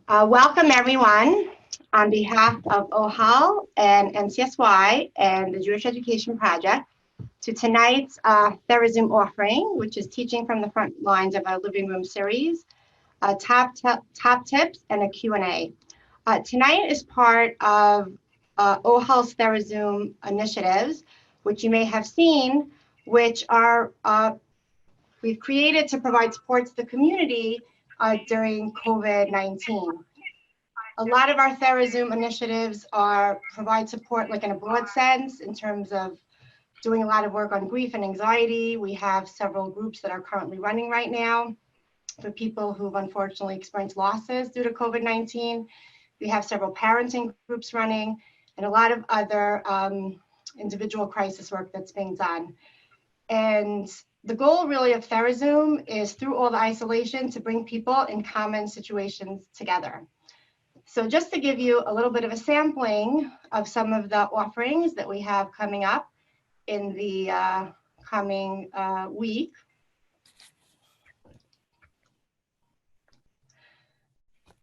Welcome everyone on behalf of Ohel and NCSY and the Jewish Education Project to tonight's Zoom offering, which is teaching from the front lines of our living room series, top tips and a Q&A. Tonight is part of Ohel's Zoom initiatives, which you may have seen, which are we've created to provide support to the community during COVID-19. A lot of our Zoom initiatives provide support like in a broad sense in terms of doing a lot of work on grief and anxiety. We have several groups that are currently running right now for people who've unfortunately experienced losses due to COVID-19. We have several parenting groups running and a lot of other individual crisis work that's being done. And the goal really of Zoom is through all the isolation to bring people in common situations together. So just to give you a little bit of a sampling of some of the offerings that we have coming up in the coming week.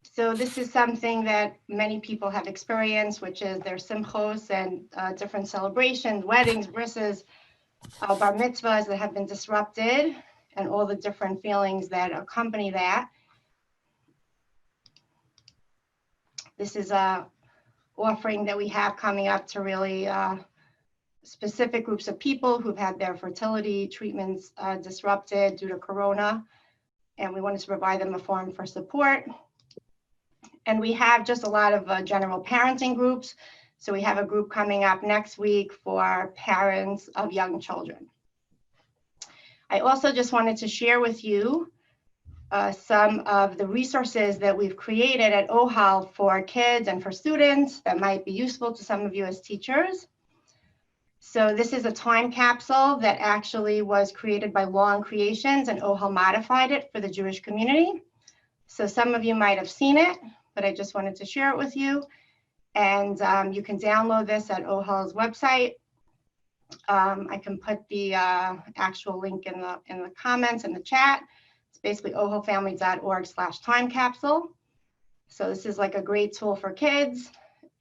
So this is something that many people have experienced, which is their simchos and different celebrations, weddings, brises, bar mitzvahs that have been disrupted and all the different feelings that accompany that. This is a offering that we have coming up to really specific groups of people who've had their fertility treatments disrupted due to Corona, and we wanted to provide them a forum for support. And we have just a lot of general parenting groups. So we have a group coming up next week for parents of young children. I also just wanted to share with you some of the resources that we've created at Ohel for kids and for students that might be useful to some of you as teachers. So this is a time capsule that actually was created by Law and Creations, and Ohel modified it for the Jewish community. So some of you might have seen it, but I just wanted to share it with you. And you can download this at Ohel's website. I can put the actual link in the comments in the chat. It's basically ohelfamily.org/time capsule. So this is like a great tool for kids.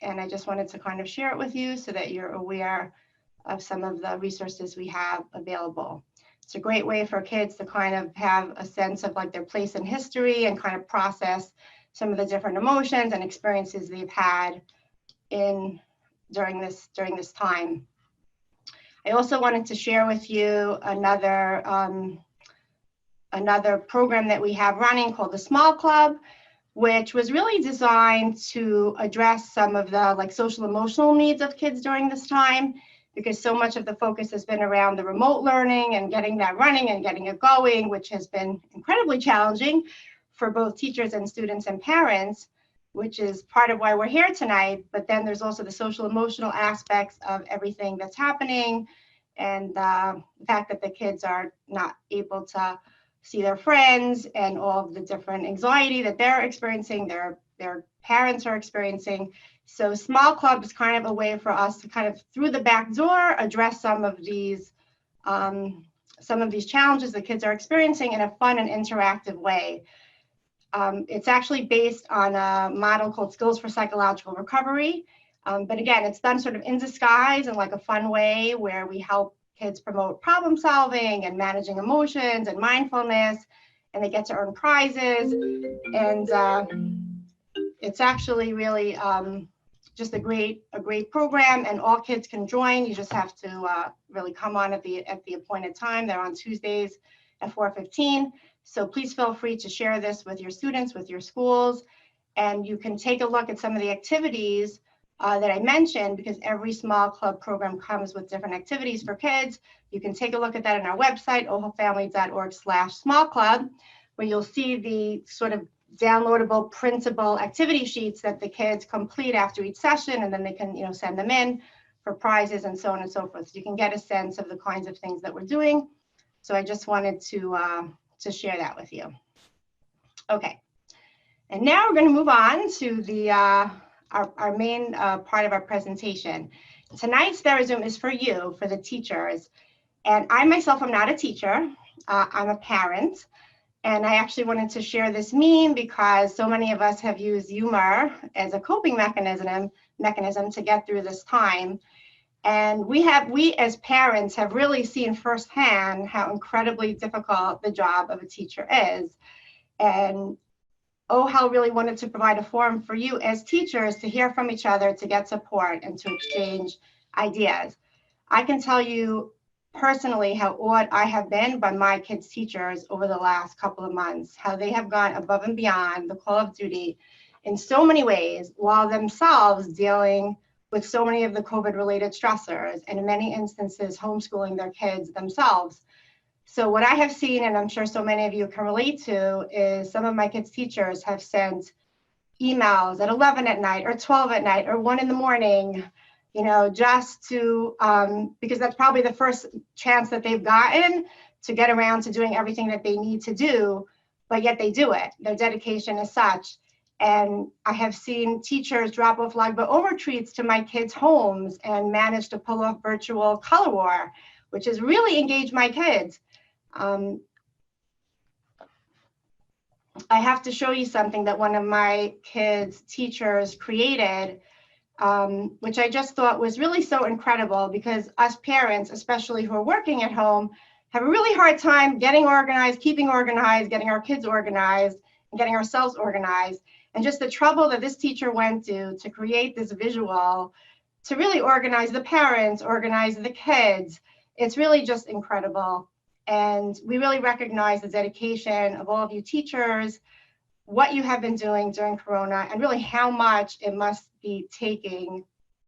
And I just wanted to kind of share it with you so that you're aware of some of the resources we have available. It's a great way for kids to kind of have a sense of like their place in history and kind of process some of the different emotions and experiences they've had during this time. I also wanted to share with you another program that we have running called the Small Club, which was really designed to address some of the like social emotional needs of kids during this time, because so much of the focus has been around the remote learning and getting that running and getting it going, which has been incredibly challenging for both teachers and students and parents, which is part of why we're here tonight. But then there's also the social emotional aspects of everything that's happening, and the fact that the kids are not able to see their friends and all of the different anxiety that they're experiencing, their parents are experiencing. So Small Club is kind of a way for us to kind of through the back door address some of these challenges the kids are experiencing in a fun and interactive way. It's actually based on a model called Skills for Psychological Recovery. But again, it's done sort of in disguise in like a fun way where we help kids promote problem solving and managing emotions and mindfulness, and they get to earn prizes. And it's actually really just a great program, and all kids can join. You just have to really come on at the appointed time. They're on Tuesdays at 4:15. So please feel free to share this with your students, with your schools, and you can take a look at some of the activities that I mentioned, because every Small Club program comes with different activities for kids. You can take a look at that on our website, ohelfamily.org/small club, where you'll see the sort of downloadable printable activity sheets that the kids complete after each session, and then they can send them in for prizes and so on and so forth. So you can get a sense of the kinds of things that we're doing. So I just wanted to share that with you. Okay, and now we're going to move on to the our main part of our presentation. Tonight's Zoom is for you, for the teachers. And I myself am not a teacher. I'm a parent. And I actually wanted to share this meme because so many of us have used humor as a coping mechanism to get through this time. And we as parents have really seen firsthand how incredibly difficult the job of a teacher is. And Ohel really wanted to provide a forum for you as teachers to hear from each other, to get support, and to exchange ideas. I can tell you personally how awed I have been by my kids' teachers over the last couple of months, how they have gone above and beyond the call of duty in so many ways, while themselves dealing with so many of the COVID-related stressors, and in many instances, homeschooling their kids themselves. So what I have seen, and I'm sure so many of you can relate to, is some of my kids' teachers have sent emails at 11 at night or 12 at night or 1 in the morning, just to, because that's probably the first chance that they've gotten to get around to doing everything that they need to do, but yet they do it. Their dedication is such. And I have seen teachers drop off Lag BaOmer retreats to my kids' homes and manage to pull off virtual color war, which has really engaged my kids. I have to show you something that one of my kids' teachers created, which I just thought was really so incredible, because us parents, especially who are working at home, have a really hard time getting organized, keeping organized, getting our kids organized, and getting ourselves organized. And just the trouble that this teacher went to create this visual, to really organize the parents, organize the kids. It's really just incredible. And we really recognize the dedication of all of you teachers, what you have been doing during Corona, and really how much it must be taking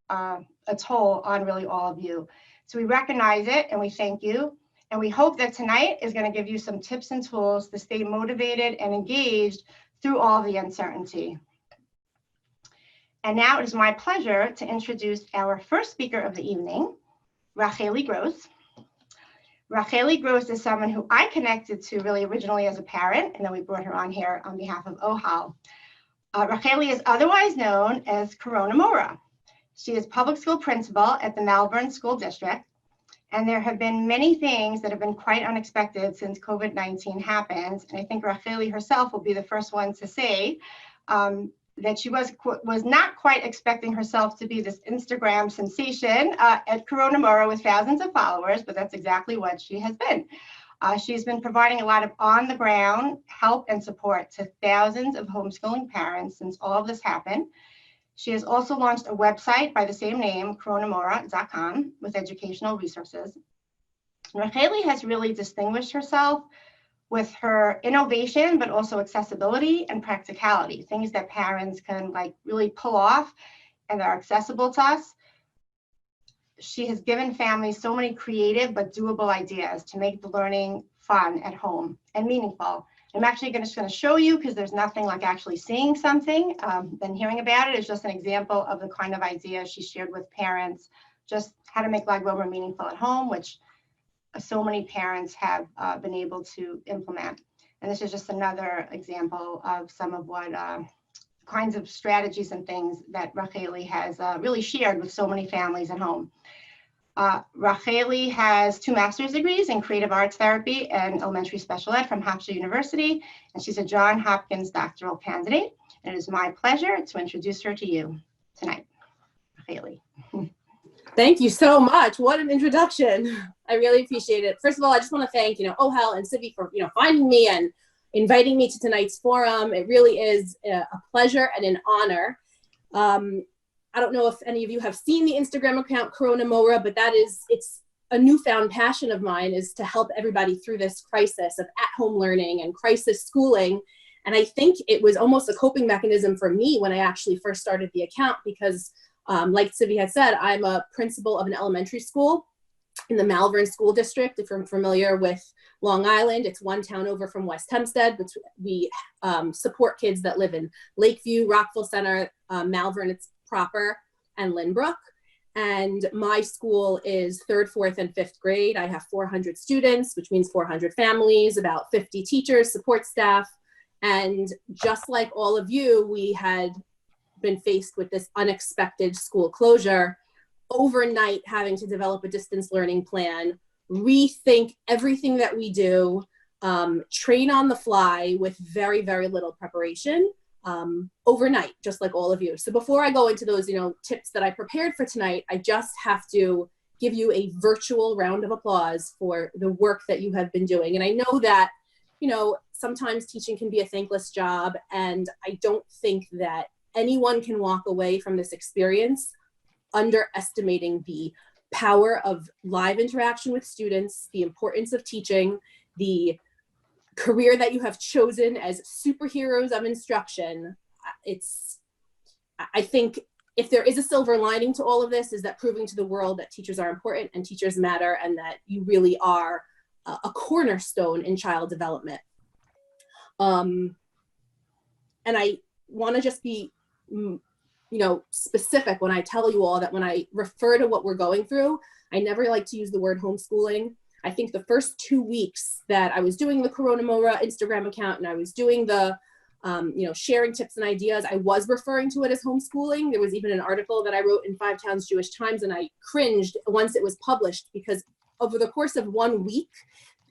a toll on really all of you. So we recognize it and we thank you. And we hope that tonight is going to give you some tips and tools to stay motivated and engaged through all the uncertainty. And now it is my pleasure to introduce our first speaker of the evening, Racheli Gross. Racheli Gross is someone who I connected to really originally as a parent, and then we brought her on here on behalf of Ohel. Racheli is otherwise known as Corona Mora. She is public school principal at the Malvern School District, and there have been many things that have been quite unexpected since COVID-19 happened. And I think Racheli herself will be the first one to say that she was not quite expecting herself to be this Instagram sensation at Corona Mora with thousands of followers, but that's exactly what she has been. She's been providing a lot of on-the-ground help and support to thousands of homeschooling parents since all of this happened. She has also launched a website by the same name, coronamora.com, with educational resources. Racheli has really distinguished herself with her innovation, but also accessibility and practicality, things that parents can really pull off and are accessible to us. She has given families so many creative but doable ideas to make the learning fun at home and meaningful. I'm actually just going to show you, because there's nothing like actually seeing something than hearing about it. It's just an example of the kind of ideas she shared with parents, just how to make Lag BaOmer meaningful at home, which so many parents have been able to implement. And this is just another example of some of what kinds of strategies and things that Racheli has really shared with so many families at home. Racheli has 2 master's degrees in creative arts therapy and elementary special ed from Hofstra University, and she's a Johns Hopkins doctoral candidate. And it is my pleasure to introduce her to you tonight. Racheli. Thank you so much. What an introduction. I really appreciate it. First of all, I just want to thank, Ohel and Tzivy for, finding me and inviting me to tonight's forum. It really is a pleasure and an honor. I don't know if any of you have seen the Instagram account Corona Mora, but it's a newfound passion of mine, is to help everybody through this crisis of at-home learning and crisis schooling. And I think it was almost a coping mechanism for me when I actually first started the account, because like Tzivy had said, I'm a principal of an elementary school in the Malvern School District. If you're familiar with Long Island, it's one town over from West Hempstead. But we support kids that live in Lakeview, Rockville Center, Malvern, it's proper, and Lynbrook. And my school is 3rd, 4th, and 5th grade. I have 400 students, which means 400 families, about 50 teachers, support staff. And just like all of you, we had been faced with this unexpected school closure, overnight having to develop a distance learning plan, rethink everything that we do, train on the fly with very, very little preparation overnight, just like all of you. So before I go into those, tips that I prepared for tonight, I just have to give you a virtual round of applause for the work that you have been doing. And I know that, sometimes teaching can be a thankless job, and I don't think that anyone can walk away from this experience underestimating the power of live interaction with students, the importance of teaching, the career that you have chosen as superheroes of instruction. I think if there is a silver lining to all of this, is that proving to the world that teachers are important and teachers matter, and that you really are a cornerstone in child development. And I want to just be, specific when I tell you all that when I refer to what we're going through, I never like to use the word homeschooling. I think the first 2 weeks that I was doing the Corona Mora Instagram account and I was doing the, sharing tips and ideas, I was referring to it as homeschooling. There was even an article that I wrote in 5 Towns Jewish Times, and I cringed once it was published, because over the course of 1 week,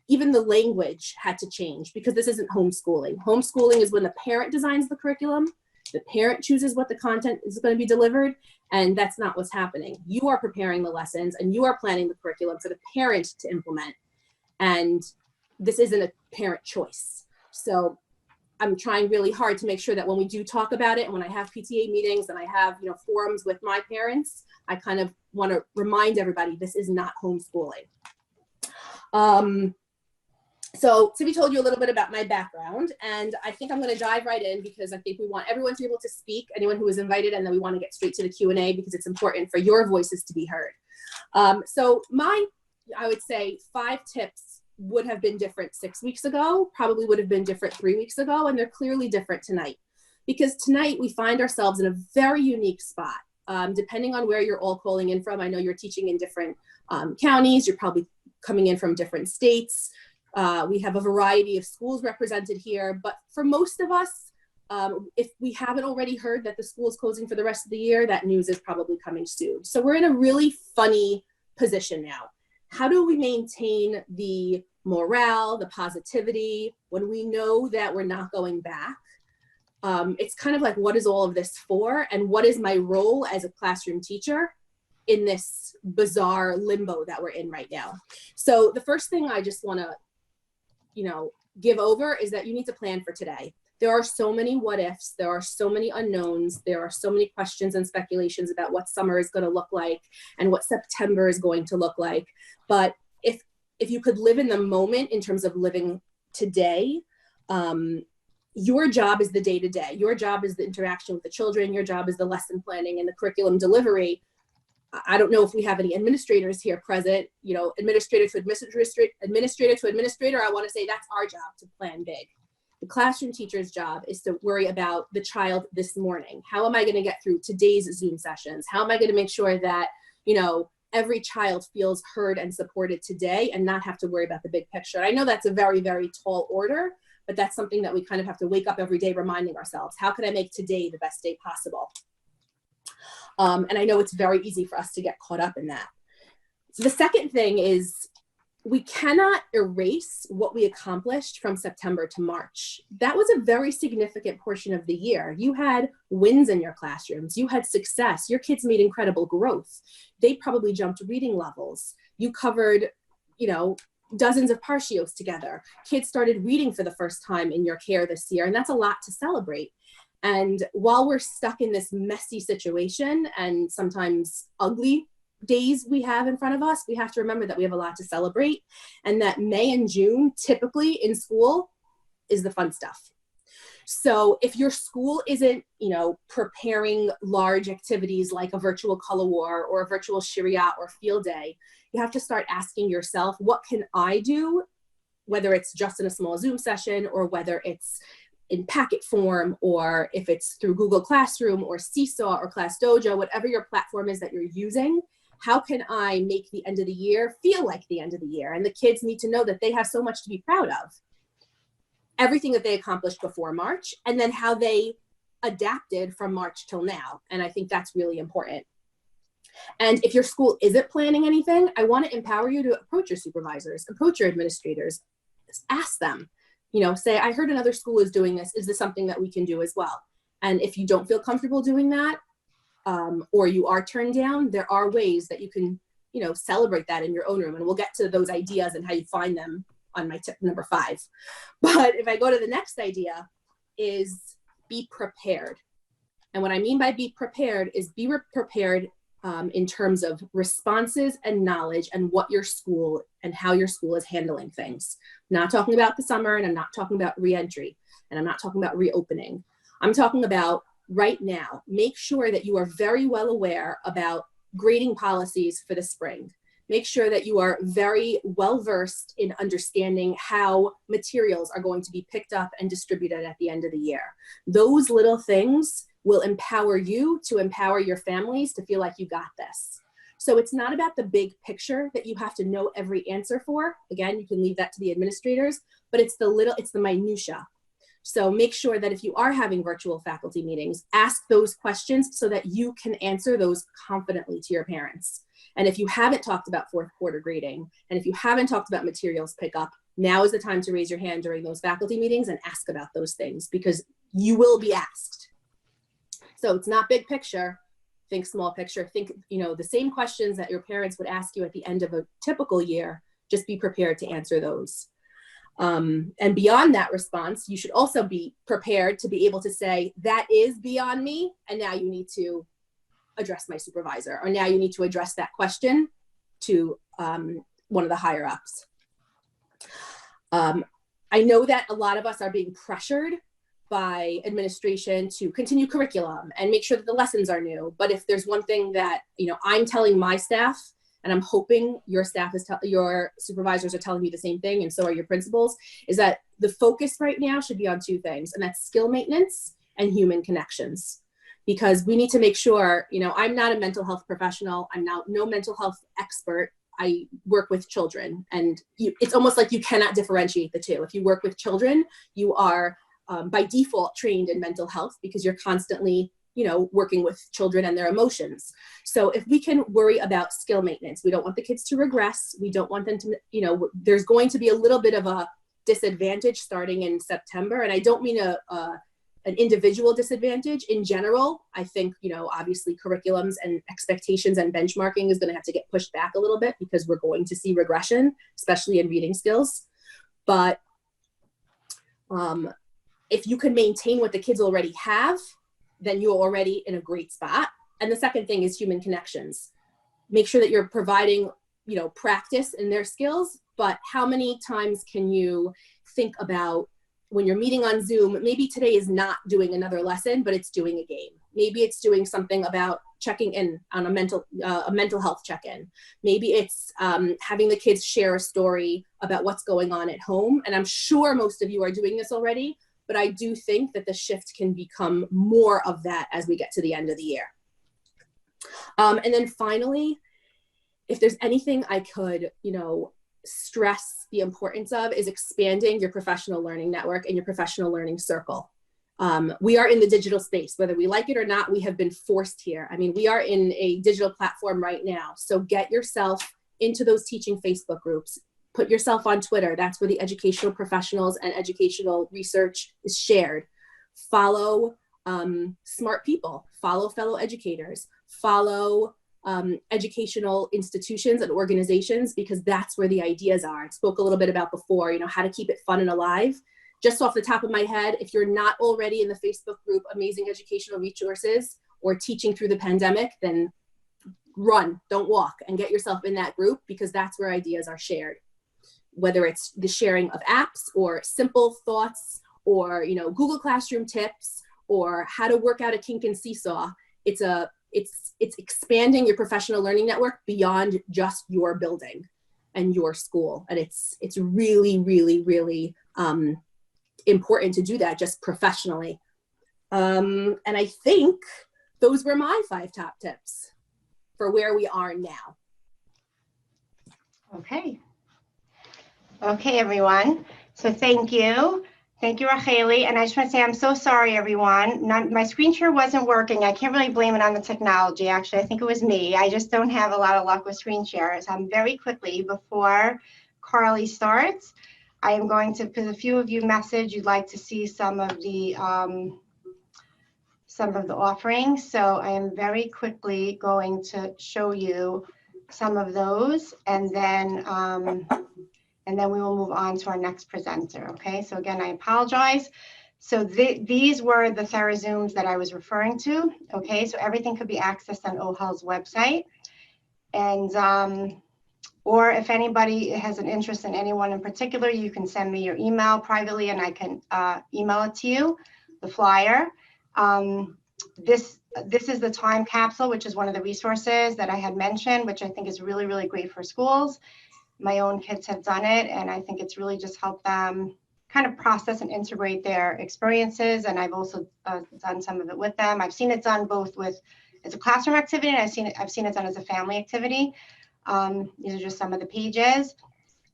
even the language had to change, because this isn't homeschooling. Homeschooling is when the parent designs the curriculum, the parent chooses what the content is going to be delivered, and that's not what's happening. You are preparing the lessons and you are planning the curriculum for the parent to implement. And this isn't a parent choice. So I'm trying really hard to make sure that when we do talk about it, and when I have PTA meetings and I have, forums with my parents, I kind of want to remind everybody this is not homeschooling. So Tzivy told you a little bit about my background, and I think I'm going to dive right in, because I think we want everyone to be able to speak, anyone who was invited, and then we want to get straight to the Q&A, because it's important for your voices to be heard. So I would say 5 tips would have been different 6 weeks ago, probably would have been different 3 weeks ago, and they're clearly different tonight. Because tonight we find ourselves in a very unique spot. Depending on where you're all calling in from, I know you're teaching in different counties, you're probably coming in from different states. We have a variety of schools represented here, but for most of us, if we haven't already heard that the school is closing for the rest of the year, that news is probably coming soon. So we're in a really funny position now. How do we maintain the morale, the positivity, when we know that we're not going back? It's kind of like, what is all of this for? And what is my role as a classroom teacher in this bizarre limbo that we're in right now? So the first thing I just want to give over is that you need to plan for today. There are so many what ifs, there are so many unknowns, there are so many questions and speculations about what summer is going to look like and what September is going to look like. But if you could live in the moment in terms of living today, your job is the day-to-day. Your job is the interaction with the children. Your job is the lesson planning and the curriculum delivery. I don't know if we have any administrators here present, administrator to administrator, I want to say that's our job, to plan big. The classroom teacher's job is to worry about the child this morning. How am I going to get through today's Zoom sessions? How am I going to make sure that, every child feels heard and supported today and not have to worry about the big picture? I know that's a very, very tall order, but that's something that we kind of have to wake up every day reminding ourselves, how can I make today the best day possible? And I know it's very easy for us to get caught up in that. So the second thing is, we cannot erase what we accomplished from September to March. That was a very significant portion of the year. You had wins in your classrooms. You had success. Your kids made incredible growth. They probably jumped reading levels. You covered, dozens of partios together. Kids started reading for the first time in your care this year, and that's a lot to celebrate. And while we're stuck in this messy situation and sometimes ugly days we have in front of us, we have to remember that we have a lot to celebrate, and that May and June typically in school is the fun stuff. So if your school isn't, preparing large activities like a virtual color war or a virtual Shiriyat or field day, you have to start asking yourself, what can I do, whether it's just in a small Zoom session or whether it's in packet form, or if it's through Google Classroom or Seesaw or Class Dojo, whatever your platform is that you're using, how can I make the end of the year feel like the end of the year? And the kids need to know that they have so much to be proud of. Everything that they accomplished before March, and then how they adapted from March till now. And I think that's really important. And if your school isn't planning anything, I want to empower you to approach your supervisors, approach your administrators, ask them, say, I heard another school is doing this. Is this something that we can do as well? And if you don't feel comfortable doing that, or you are turned down, there are ways that you can, celebrate that in your own room. And we'll get to those ideas and how you find them on my tip number 5. But if I go to the next idea, is be prepared. And what I mean by be prepared is be prepared in terms of responses and knowledge and what your school and how your school is handling things. I'm not talking about the summer, and I'm not talking about reentry, and I'm not talking about reopening. I'm talking about right now. Make sure that you are very well aware about grading policies for the spring. Make sure that you are very well versed in understanding how materials are going to be picked up and distributed at the end of the year. Those little things will empower you to empower your families to feel like you got this. So it's not about the big picture that you have to know every answer for. Again, you can leave that to the administrators, but it's the minutia. So make sure that if you are having virtual faculty meetings, ask those questions so that you can answer those confidently to your parents. And if you haven't talked about 4th quarter grading, and if you haven't talked about materials pickup, now is the time to raise your hand during those faculty meetings and ask about those things, because you will be asked. So it's not big picture, think small picture, think, the same questions that your parents would ask you at the end of a typical year, just be prepared to answer those. And beyond that response, you should also be prepared to be able to say, that is beyond me, and now you need to address my supervisor, or now you need to address that question to one of the higher ups. I know that a lot of us are being pressured by administration to continue curriculum and make sure that the lessons are new. But if there's one thing that, I'm telling my staff, and I'm hoping your your supervisors are telling you the same thing, and so are your principals, is that the focus right now should be on 2 things, and that's skill maintenance and human connections. Because we need to make sure, I'm not a mental health professional. I'm no mental health expert. I work with children, and it's almost like you cannot differentiate the 2. If you work with children, you are by default trained in mental health, because you're constantly, working with children and their emotions. So if we can worry about skill maintenance, we don't want the kids to regress. We don't want them to, there's going to be a little bit of a disadvantage starting in September. And I don't mean an individual disadvantage. In general, I think, obviously curriculums and expectations and benchmarking is going to have to get pushed back a little bit, because we're going to see regression, especially in reading skills. But if you can maintain what the kids already have, then you're already in a great spot. And the second thing is human connections. Make sure that you're providing, practice in their skills, but how many times can you think about when you're meeting on Zoom, maybe today is not doing another lesson, but it's doing a game. Maybe it's doing something about checking in on a mental health check-in. Maybe it's having the kids share a story about what's going on at home. And I'm sure most of you are doing this already, but I do think that the shift can become more of that as we get to the end of the year. And then finally, if there's anything I could, stress the importance of, is expanding your professional learning network and your professional learning circle. We are in the digital space, whether we like it or not. We have been forced here. I mean, we are in a digital platform right now. So get yourself into those teaching Facebook groups. Put yourself on Twitter. That's where the educational professionals and educational research is shared. Follow smart people. Follow fellow educators. Follow educational institutions and organizations, because that's where the ideas are. I spoke a little bit about before, how to keep it fun and alive. Just off the top of my head, if you're not already in the Facebook group, Amazing Educational Resources, or Teaching Through the Pandemic, then run, don't walk, and get yourself in that group, because that's where ideas are shared. Whether it's the sharing of apps or simple thoughts, or, Google Classroom tips, or how to work out a kink and seesaw, it's expanding your professional learning network beyond just your building and your school. And it's really, really, really important to do that just professionally. And I think those were my 5 top tips for where we are now. Okay, everyone. So thank you. Thank you, Racheli. And I just want to say, I'm so sorry, everyone. My screen share wasn't working. I can't really blame it on the technology. Actually, I think it was me. I just don't have a lot of luck with screen shares. Very quickly, before Carly starts, I am going to, because a few of you messaged you'd like to see some of the offerings. So I am very quickly going to show you some of those, and then we will move on to our next presenter. Okay, so again, I apologize. So these were the TheraZooms that I was referring to. Okay, so everything could be accessed on Ohel's website. And or if anybody has an interest in anyone in particular, you can send me your email privately and I can email it to you, the flyer. This is the time capsule, which is one of the resources that I had mentioned, which I think is really, really great for schools. My own kids have done it, and I think it's really just helped them kind of process and integrate their experiences. And I've also done some of it with them. I've seen it done both with as a classroom activity, and I've seen it done as a family activity. These are just some of the pages.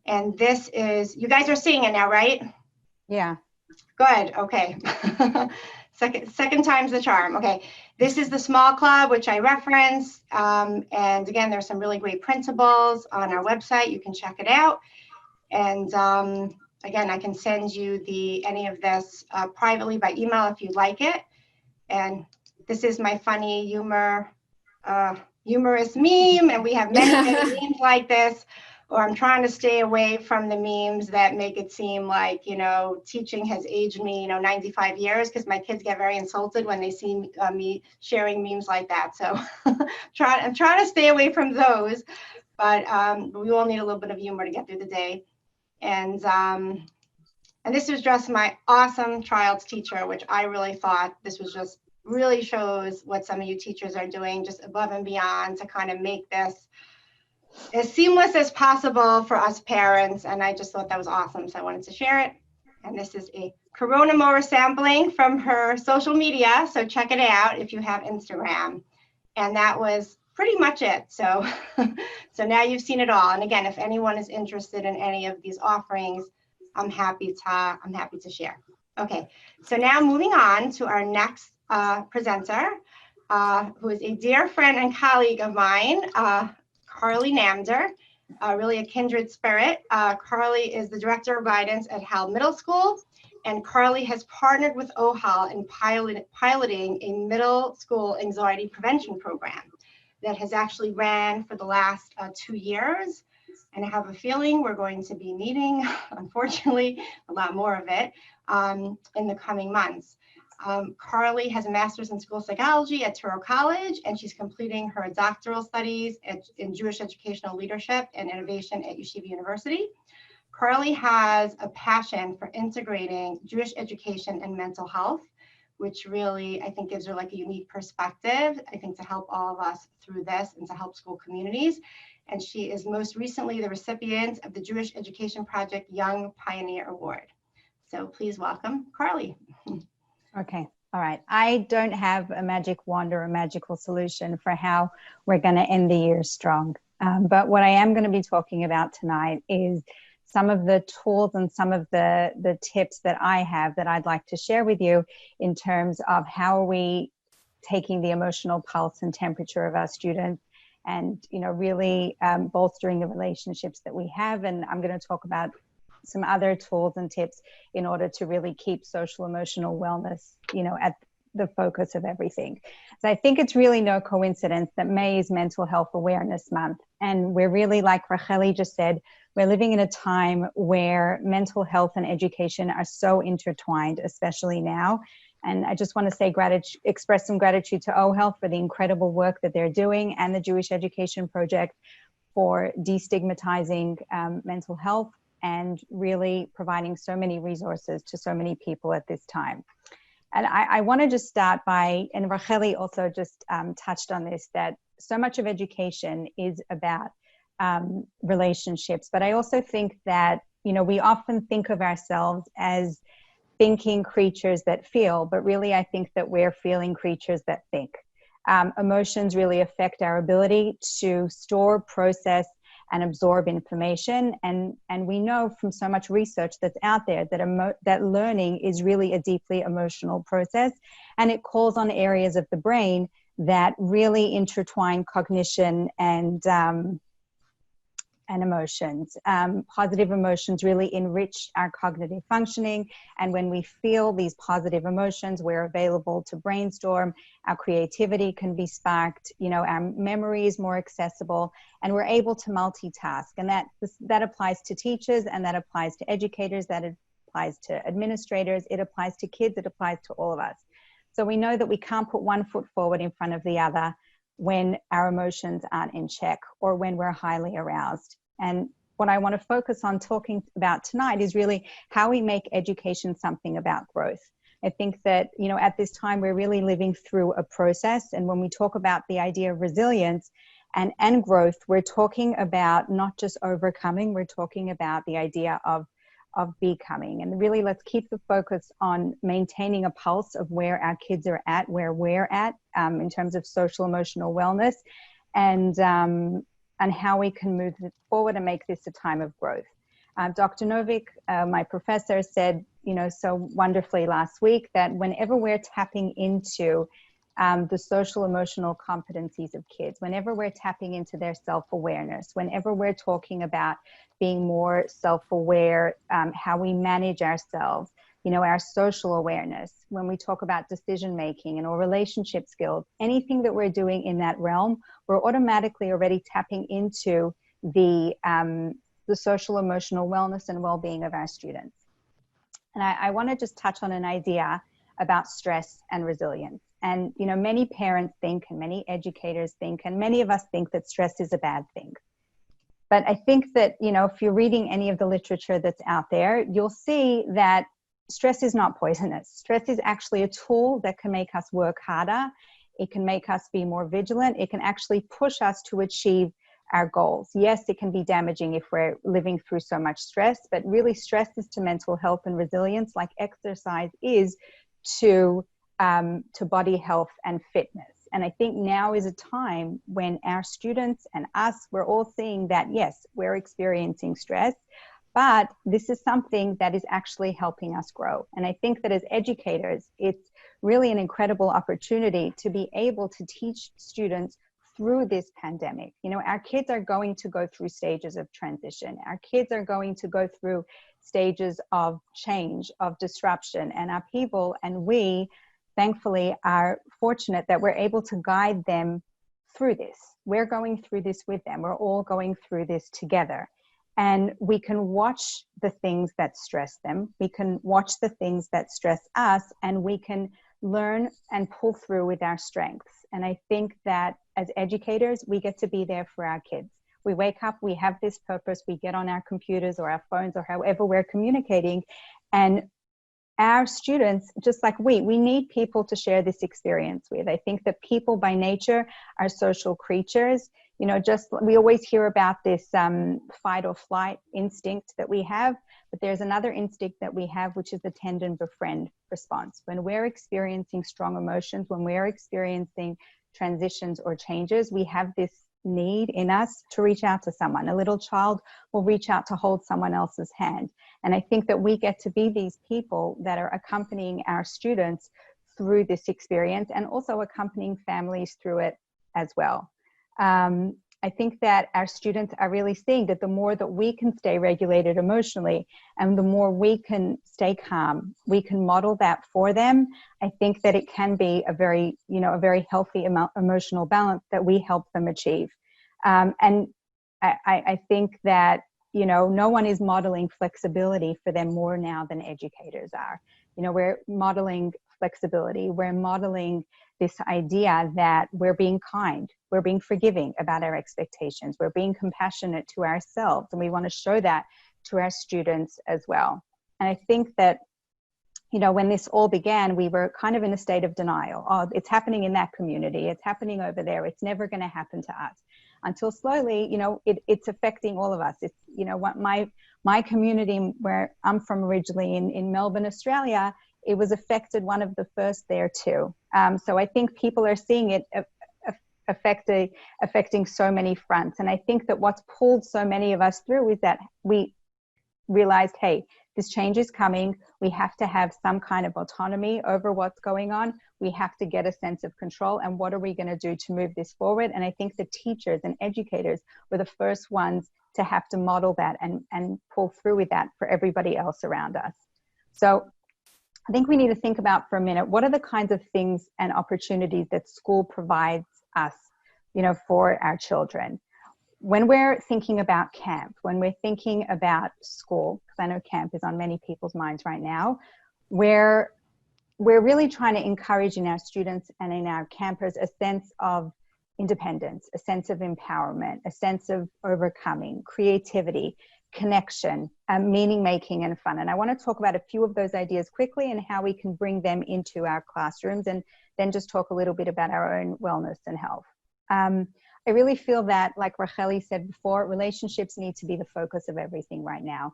And this is, you guys are seeing it now, right? Yeah. Good, okay. Second time's the charm. Okay, this is the small club, which I referenced. And again, there's some really great printables on our website. You can check it out. And again, I can send you any of this privately by email if you'd like it. And this is my funny humorous meme, and we have many, many memes like this. Or I'm trying to stay away from the memes that make it seem like, you know, teaching has aged me, 95 years, because my kids get very insulted when they see me sharing memes like that. So I'm trying to stay away from those, but we all need a little bit of humor to get through the day. And this was just my awesome child's teacher, which I really thought this was just really shows what some of you teachers are doing just above and beyond to kind of make this as seamless as possible for us parents. And I just thought that was awesome. So I wanted to share it. And this is a Corona Mower sampling from her social media. So check it out if you have Instagram. And that was pretty much it. So, so now you've seen it all. And again, if anyone is interested in any of these offerings, I'm happy to share. Okay, so now moving on to our next presenter, who is a dear friend and colleague of mine, Carly Namder, really a kindred spirit. Carly is the Director of Guidance at Hal Middle School, and Carly has partnered with Ohel in piloting a middle school anxiety prevention program that has actually ran for the last 2 years. And I have a feeling we're going to be needing, unfortunately, a lot more of it in the coming months. Carly has a master's in school psychology at Touro College, and she's completing her doctoral studies in Jewish educational leadership and innovation at Yeshiva University. Carly has a passion for integrating Jewish education and mental health, which really, I think, gives her like a unique perspective, I think, to help all of us through this and to help school communities. And she is most recently the recipient of the Jewish Education Project Young Pioneer Award. So please welcome Carly. Okay. All right. I don't have a magic wand or a magical solution for how we're going to end the year strong. But what I am going to be talking about tonight is some of the tools and some of the tips that I have that I'd like to share with you in terms of how are we taking the emotional pulse and temperature of our students and, really bolstering the relationships that we have. And I'm going to talk about some other tools and tips in order to really keep social emotional wellness, at the focus of everything. So I think it's really no coincidence that May is Mental Health Awareness Month. And we're really, like Racheli just said, we're living in a time where mental health and education are so intertwined, especially now. And I just want to say express some gratitude to Ohel for the incredible work that they're doing and the Jewish Education Project for destigmatizing mental health and really providing so many resources to so many people at this time. And I want to just start by, and Racheli also just touched on this, that so much of education is about relationships. But I also think that, we often think of ourselves as thinking creatures that feel, but really I think that we're feeling creatures that think. Emotions really affect our ability to store, process, and absorb information. And we know from so much research that's out there that that learning is really a deeply emotional process. And it calls on areas of the brain that really intertwine cognition and and emotions. Positive emotions really enrich our cognitive functioning. And when we feel these positive emotions, we're available to brainstorm, our creativity can be sparked, our memory is more accessible, and we're able to multitask. And that applies to teachers, and that applies to educators, that applies to administrators, it applies to kids, it applies to all of us. So we know that we can't put one foot forward in front of the other when our emotions aren't in check or when we're highly aroused. And what I want to focus on talking about tonight is really how we make education something about growth. I think that, at this time, we're really living through a process. And when we talk about the idea of resilience and growth, we're talking about not just overcoming, we're talking about the idea of becoming. And really, let's keep the focus on maintaining a pulse of where our kids are at, where we're at in terms of social emotional wellness, and how we can move it forward and make this a time of growth. Dr. Novick, my professor, said, so wonderfully last week that whenever we're tapping into the social emotional competencies of kids, whenever we're tapping into their self-awareness, whenever we're talking about being more self-aware, how we manage ourselves, our social awareness, when we talk about decision making and our relationship skills, anything that we're doing in that realm, we're automatically already tapping into the social emotional wellness and well-being of our students. And I want to just touch on an idea about stress and resilience. And, many parents think, and many educators think, and many of us think that stress is a bad thing. But I think that, if you're reading any of the literature that's out there, you'll see that stress is not poisonous. Stress is actually a tool that can make us work harder. It can make us be more vigilant. It can actually push us to achieve our goals. Yes, it can be damaging if we're living through so much stress, but really stress is to mental health and resilience, like exercise is to body health and fitness. And I think now is a time when our students and us, we're all seeing that, yes, we're experiencing stress, but this is something that is actually helping us grow. And I think that as educators, it's really an incredible opportunity to be able to teach students through this pandemic. Our kids are going to go through stages of transition. Our kids are going to go through stages of change, of disruption and upheaval. And we, thankfully, are fortunate that we're able to guide them through this. We're going through this with them. We're all going through this together. And we can watch the things that stress them. We can watch the things that stress us, and we can learn and pull through with our strengths. And I think that as educators, we get to be there for our kids. We wake up, we have this purpose, we get on our computers or our phones or however we're communicating, and our students, just like we need people to share this experience with. I think that people by nature are social creatures. We always hear about this fight or flight instinct that we have, but there's another instinct that we have, which is the tend and befriend response. When we're experiencing strong emotions, when we're experiencing transitions or changes, we have this need in us to reach out to someone. A little child will reach out to hold someone else's hand. And I think that we get to be these people that are accompanying our students through this experience and also accompanying families through it as well. I think that our students are really seeing that the more that we can stay regulated emotionally and the more we can stay calm, we can model that for them. I think that it can be a very healthy emotional balance that we help them achieve. And I think that, no one is modeling flexibility for them more now than educators are. We're modeling flexibility. We're modeling this idea that we're being kind, we're being forgiving about our expectations, we're being compassionate to ourselves, and we want to show that to our students as well. And I think that, when this all began, we were kind of in a state of denial. Oh, it's happening in that community, it's happening over there, it's never going to happen to us. Until slowly, it's affecting all of us. It's, what my community where I'm from originally in Melbourne, Australia, it was affected one of the first there too. So I think people are seeing it affecting so many fronts. And I think that what's pulled so many of us through is that we realized, hey, this change is coming. We have to have some kind of autonomy over what's going on. We have to get a sense of control. And what are we going to do to move this forward? And I think the teachers and educators were the first ones to have to model that and pull through with that for everybody else around us. So I think we need to think about for a minute, what are the kinds of things and opportunities that school provides us, for our children? When we're thinking about camp, when we're thinking about school, because I know camp is on many people's minds right now, we're really trying to encourage in our students and in our campers a sense of independence, a sense of empowerment, a sense of overcoming, creativity, connection, meaning making, and fun. And I want to talk about a few of those ideas quickly and how we can bring them into our classrooms, and then just talk a little bit about our own wellness and health. I really feel that, like Racheli said before, relationships need to be the focus of everything right now.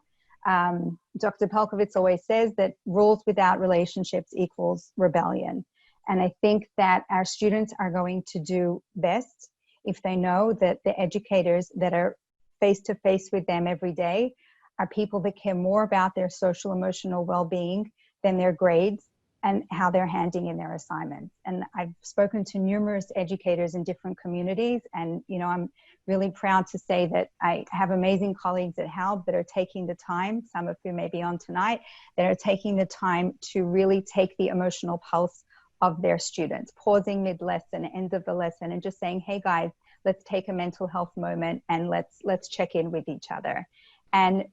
Dr. Pelkovitz always says that rules without relationships equals rebellion. And I think that our students are going to do best if they know that the educators that are face to face with them every day are people that care more about their social emotional well-being than their grades and how they're handing in their assignments. And I've spoken to numerous educators in different communities, and I'm really proud to say that I have amazing colleagues at HALB that are taking the time, some of whom may be on tonight, that are taking the time to really take the emotional pulse of their students, pausing mid-lesson, end of the lesson, and just saying, hey guys, let's take a mental health moment and let's check in with each other. And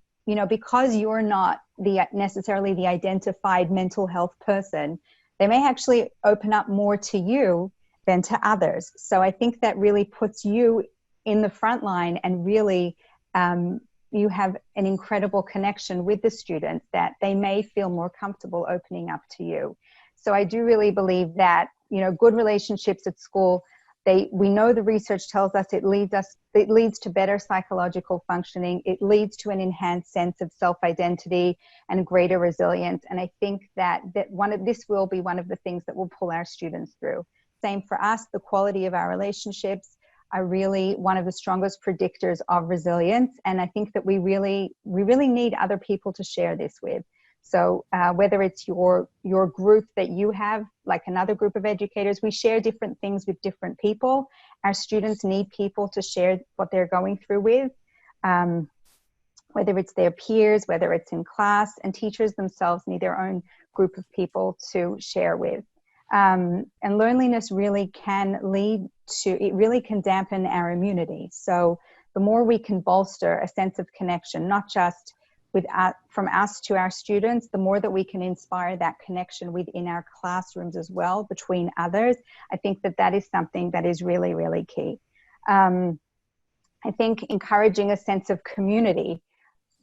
because you're not necessarily the identified mental health person, they may actually open up more to you than to others. So I think that really puts you in the front line, and really you have an incredible connection with the students that they may feel more comfortable opening up to you. So I do really believe that, good relationships at school, we know the research tells us it leads to better psychological functioning. It leads to an enhanced sense of self-identity and greater resilience. And I think that this will be one of the things that will pull our students through. Same for us, the quality of our relationships are really one of the strongest predictors of resilience. And I think that we really need other people to share this with. So whether it's your group that you have, like another group of educators, we share different things with different people. Our students need people to share what they're going through with, whether it's their peers, whether it's in class, and teachers themselves need their own group of people to share with. And loneliness really can dampen our immunity. So the more we can bolster a sense of connection, not just from us to our students, the more that we can inspire that connection within our classrooms as well, between others, I think that is something that is really, really key. I think encouraging a sense of community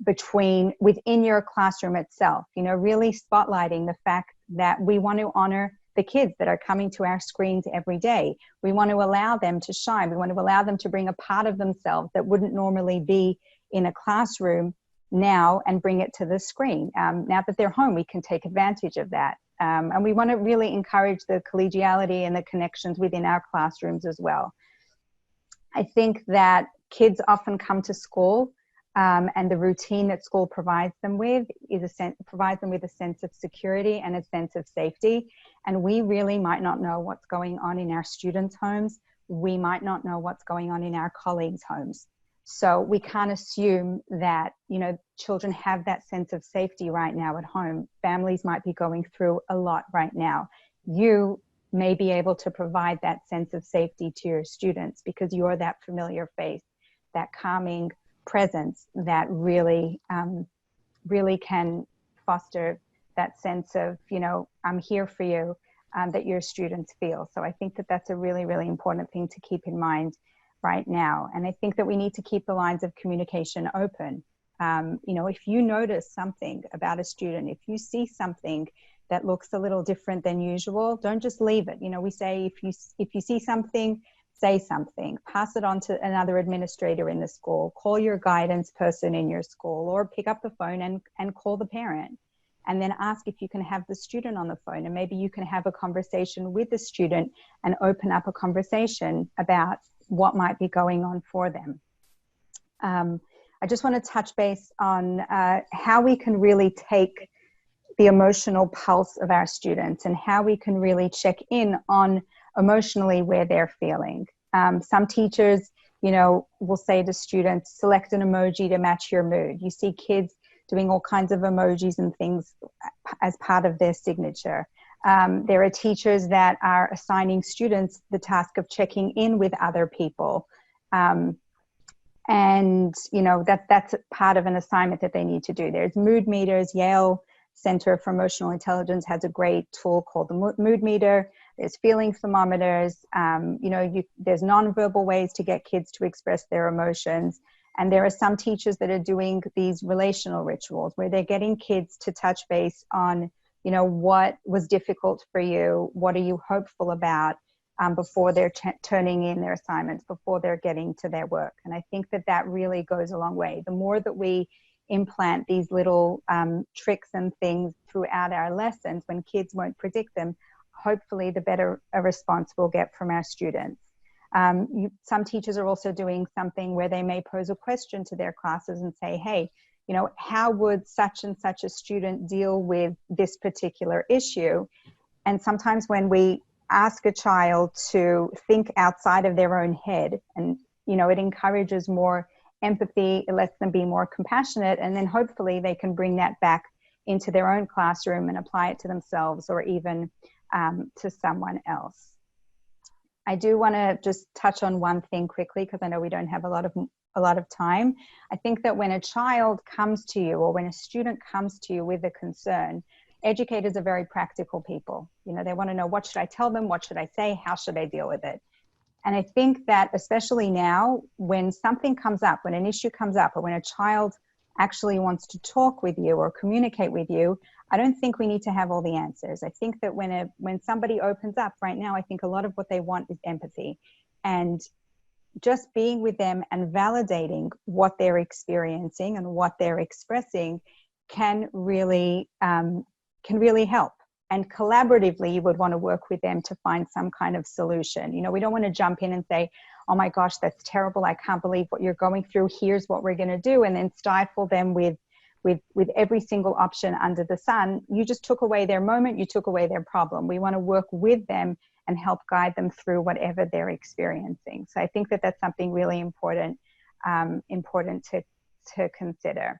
within your classroom itself, really spotlighting the fact that we want to honor the kids that are coming to our screens every day. We want to allow them to shine. We want to allow them to bring a part of themselves that wouldn't normally be in a classroom now and bring it to the screen. Now that they're home, we can take advantage of that. And we want to really encourage the collegiality and the connections within our classrooms as well. I think that kids often come to school and the routine that school provides them with provides them with a sense of security and a sense of safety. And we really might not know what's going on in our students' homes. We might not know what's going on in our colleagues' homes. So we can't assume that, children have that sense of safety right now at home. Families might be going through a lot right now. You may be able to provide that sense of safety to your students because you're that familiar face, that calming presence that really can foster that sense of, I'm here for you, that your students feel. So I think that that's a really, really important thing to keep in mind right now. And I think that we need to keep the lines of communication open. If you notice something about a student, if you see something that looks a little different than usual, don't just leave it. We say if you see something, say something, pass it on to another administrator in the school, call your guidance person in your school, or pick up the phone and call the parent. And then ask if you can have the student on the phone, and maybe you can have a conversation with the student and open up a conversation about what might be going on for them. I just want to touch base on how we can really take the emotional pulse of our students and how we can really check in on emotionally where they're feeling. Some teachers we'll say to students, select an emoji to match your mood. You see kids doing all kinds of emojis and things as part of their signature. There are teachers that are assigning students the task of checking in with other people. That's part of an assignment that they need to do. There's mood meters. Yale Center for Emotional Intelligence has a great tool called the mood meter. There's feeling thermometers. There's nonverbal ways to get kids to express their emotions. And there are some teachers that are doing these relational rituals where they're getting kids to touch base on, what was difficult for you? What are you hopeful about? Before they're turning in their assignments, before they're getting to their work. And I think that really goes a long way. The more that we implant these little tricks and things throughout our lessons, when kids won't predict them, hopefully the better a response we'll get from our students. Some teachers are also doing something where they may pose a question to their classes and say, hey, how would such and such a student deal with this particular issue? And sometimes when we ask a child to think outside of their own head, and it encourages more empathy, it lets them be more compassionate, and then hopefully they can bring that back into their own classroom and apply it to themselves or even to someone else. I do want to just touch on one thing quickly because I know we don't have a lot of time. I think that when a child comes to you or when a student comes to you with a concern, educators are very practical people. They want to know, what should I tell them? What should I say? How should I deal with it? And I think that especially now, when something comes up, when an issue comes up, or when a child actually wants to talk with you or communicate with you, I don't think we need to have all the answers. I think that when somebody opens up right now, I think a lot of what they want is empathy. And just being with them and validating what they're experiencing and what they're expressing can really help. And collaboratively, you would want to work with them to find some kind of solution. We don't want to jump in and say, oh my gosh, that's terrible. I can't believe what you're going through. Here's what we're going to do. And then stifle them with every single option under the sun. You just took away their moment. You took away their problem. We want to work with them and help guide them through whatever they're experiencing. So I think that that's something really important to consider.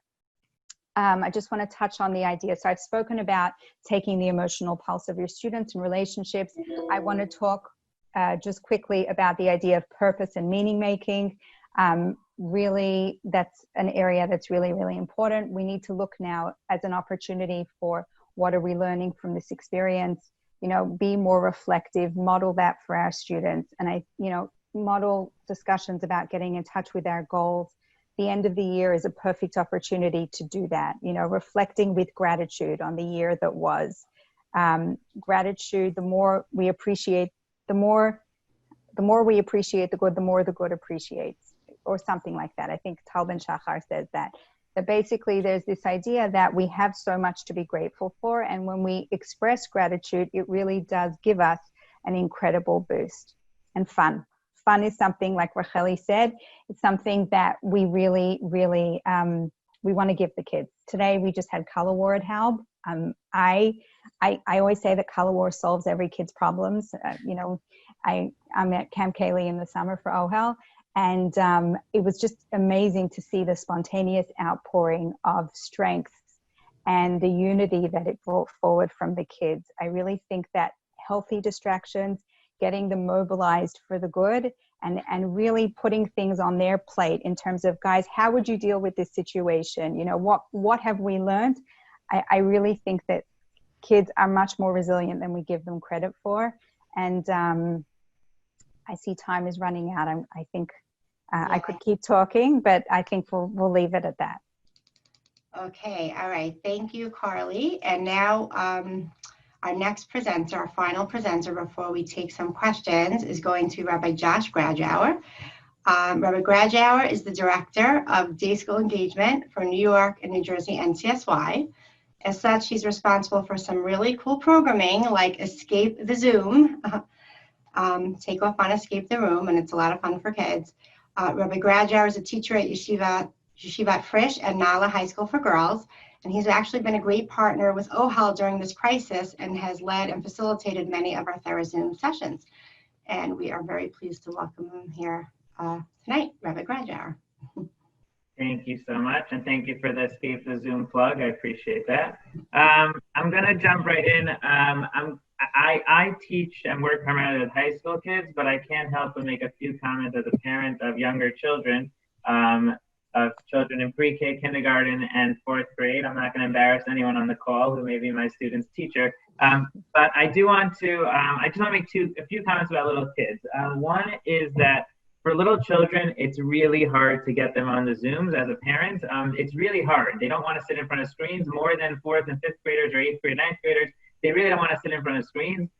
I just want to touch on the idea. So I've spoken about taking the emotional pulse of your students and relationships. I want to talk just quickly about the idea of purpose and meaning making. Really, that's an area that's really, really important. We need to look now as an opportunity for what are we learning from this experience, be more reflective, model that for our students. And model discussions about getting in touch with our goals. The end of the year is a perfect opportunity to do that, reflecting with gratitude on the year that was. Gratitude, the more we appreciate the good, the more the good appreciates, or something like that. I think Tal Ben Shachar says that basically there's this idea that we have so much to be grateful for, and when we express gratitude, it really does give us an incredible boost. And fun is something, like Racheli said, it's something that we really, really, we want to give the kids. Today, we just had color war at Halb. I always say that color war solves every kid's problems. I'm at Camp Kaylee in the summer for Ohel, and it was just amazing to see the spontaneous outpouring of strength and the unity that it brought forward from the kids. I really think that healthy distractions, getting them mobilized for the good, and really putting things on their plate in terms of, guys, how would you deal with this situation? What have we learned? I really think that kids are much more resilient than we give them credit for. And I see time is running out. I think I could keep talking, but I think we'll leave it at that. Okay, all right. Thank you, Carly. And now our next presenter, our final presenter before we take some questions, is going to be Rabbi Josh Gradauer. Rabbi Gradauer is the Director of Day School Engagement for New York and New Jersey NCSY. As such, he's responsible for some really cool programming like Escape the Zoom, Take Off on Escape the Room, and it's a lot of fun for kids. Rabbi Gradauer is a teacher at Yeshivat Frisch and Nala High School for Girls, and he's actually been a great partner with Ohel during this crisis and has led and facilitated many of our TheraZoom sessions. And we are very pleased to welcome him here tonight, Reverend Granger. Thank you so much, and thank you for the Escape the Zoom plug. I appreciate that. I'm gonna jump right in. I teach and work primarily with high school kids, but I can't help but make a few comments as a parent of younger children, of children in pre-K, kindergarten, and fourth grade. I'm not gonna embarrass anyone on the call who may be my student's teacher, but I do want to, I just wanna make a few comments about little kids. One is that for little children, it's really hard to get them on the Zooms as a parent. It's really hard. They don't want to sit in front of screens more than fourth and fifth graders or eighth grade, ninth graders. They really don't want to sit in front of screens.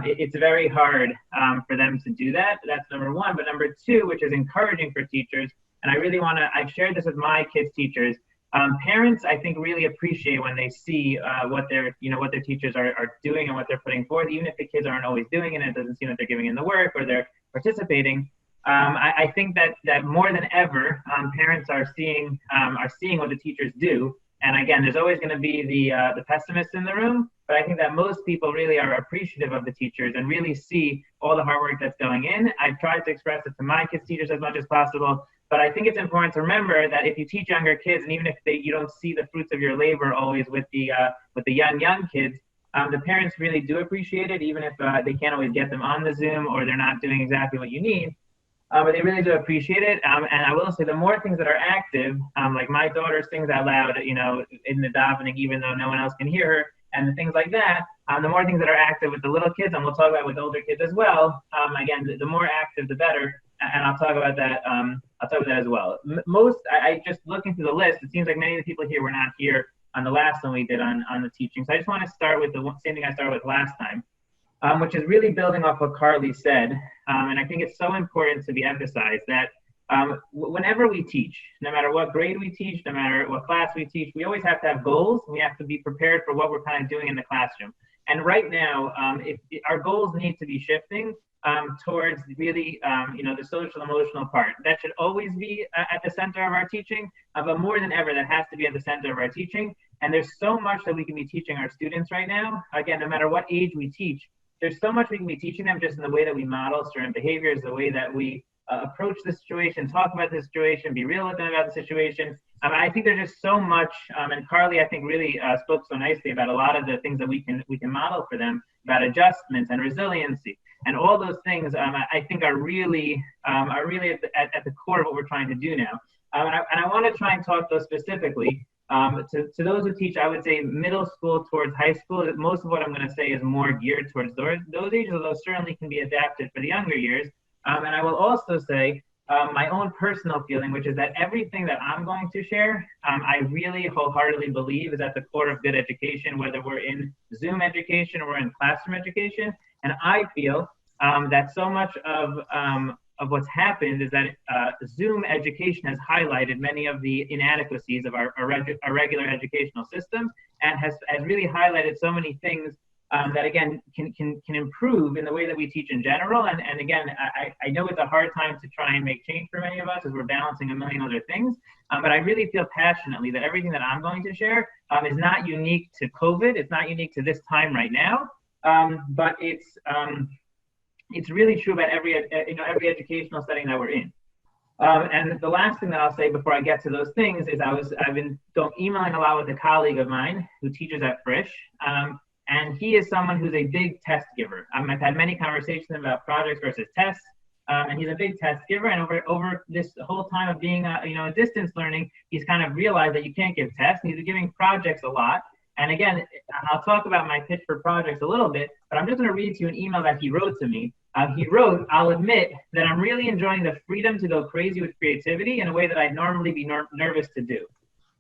It's very hard for them to do that. That's number one. But number two, which is encouraging for teachers, and I really want to, I've shared this with my kids' teachers. Parents, I think, really appreciate when they see what their teachers are doing and what they're putting forth, even if the kids aren't always doing it and it doesn't seem that they're giving in the work or they're participating. I think that more than ever, parents are seeing what the teachers do. And again, there's always going to be the pessimists in the room, but I think that most people really are appreciative of the teachers and really see all the hard work that's going in. I've tried to express it to my kids' teachers as much as possible, but I think it's important to remember that if you teach younger kids, and even if you don't see the fruits of your labor always with the young kids, the parents really do appreciate it, even if they can't always get them on the Zoom or they're not doing exactly what you need. But they really do appreciate it. And I will say the more things that are active, like my daughter sings out loud, in the davening, even though no one else can hear her, and the things like that, the more things that are active with the little kids, and we'll talk about with older kids as well. Again, the more active, the better. And I'll talk about that. As well. I just looking through the list, it seems like many of the people here were not here on the last one we did on the teaching. So I just want to start with the same thing I started with last time. Which is really building off what Carly said. And I think it's so important to be emphasized that whenever we teach, no matter what grade we teach, no matter what class we teach, we always have to have goals. We have to be prepared for what we're kind of doing in the classroom. And right now, our goals need to be shifting towards really, the social emotional part. That should always be at the center of our teaching, but more than ever, that has to be at the center of our teaching. And there's so much that we can be teaching our students right now. Again, no matter what age we teach, there's so much we can be teaching them just in the way that we model certain behaviors, the way that we approach the situation, talk about the situation, be real with them about the situation. I think there's just so much, and Carly, I think, really spoke so nicely about a lot of the things that we can model for them about adjustments and resiliency, and all those things. I think are really at the core of what we're trying to do now. And I want to try and talk those specifically. To those who teach, I would say middle school towards high school. Most of what I'm going to say is more geared towards those ages, although certainly can be adapted for the younger years. And I will also say my own personal feeling, which is that everything that I'm going to share, I really wholeheartedly believe is at the core of good education, whether we're in Zoom education or we're in classroom education. And I feel that so much of what's happened is that Zoom education has highlighted many of the inadequacies of our regular educational system, and has really highlighted so many things that, again, can improve in the way that we teach in general. And again, I know it's a hard time to try and make change for many of us as we're balancing a million other things, but I really feel passionately that everything that I'm going to share is not unique to COVID. It's not unique to this time right now, but it's really true about every educational setting that we're in. And the last thing that I'll say before I get to those things is I've been emailing a lot with a colleague of mine who teaches at Frisch, and he is someone who's a big test giver. I've had many conversations about projects versus tests, and he's a big test giver. And over this whole time of being distance learning, he's kind of realized that you can't give tests. And he's giving projects a lot. And again, I'll talk about my pitch for projects a little bit, but I'm just going to read to you an email that he wrote to me. He wrote, "I'll admit that I'm really enjoying the freedom to go crazy with creativity in a way that I'd normally be nervous to do."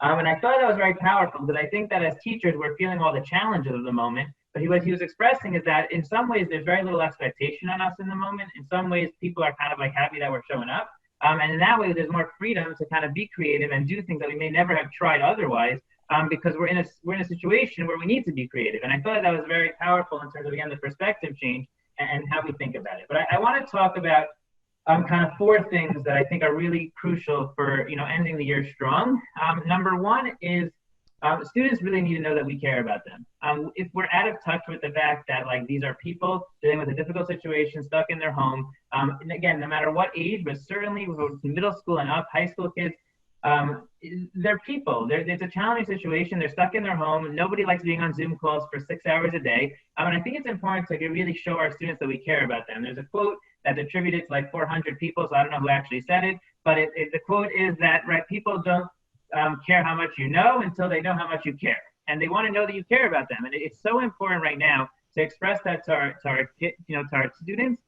And I thought that was very powerful, because I think that as teachers, we're feeling all the challenges of the moment. But what he was expressing is that in some ways, there's very little expectation on us in the moment. In some ways, people are kind of like happy that we're showing up. And in that way, there's more freedom to kind of be creative and do things that we may never have tried otherwise, because we're in a situation where we need to be creative. And I thought that was very powerful in terms of, again, the perspective change and how we think about it. But I want to talk about kind of four things that I think are really crucial for ending the year strong. Number one is students really need to know that we care about them. If we're out of touch with the fact that like these are people dealing with a difficult situation, stuck in their home, and again, no matter what age, but certainly middle school and up, high school kids, they're people. It's a challenging situation. They're stuck in their home. Nobody likes being on Zoom calls for 6 hours a day. And I think it's important to really show our students that we care about them. There's a quote that's attributed to like 400 people, so I don't know who actually said it, but the quote is that, right, people don't care how much you know until they know how much you care. And they want to know that you care about them. And it's so important right now to express that to our students.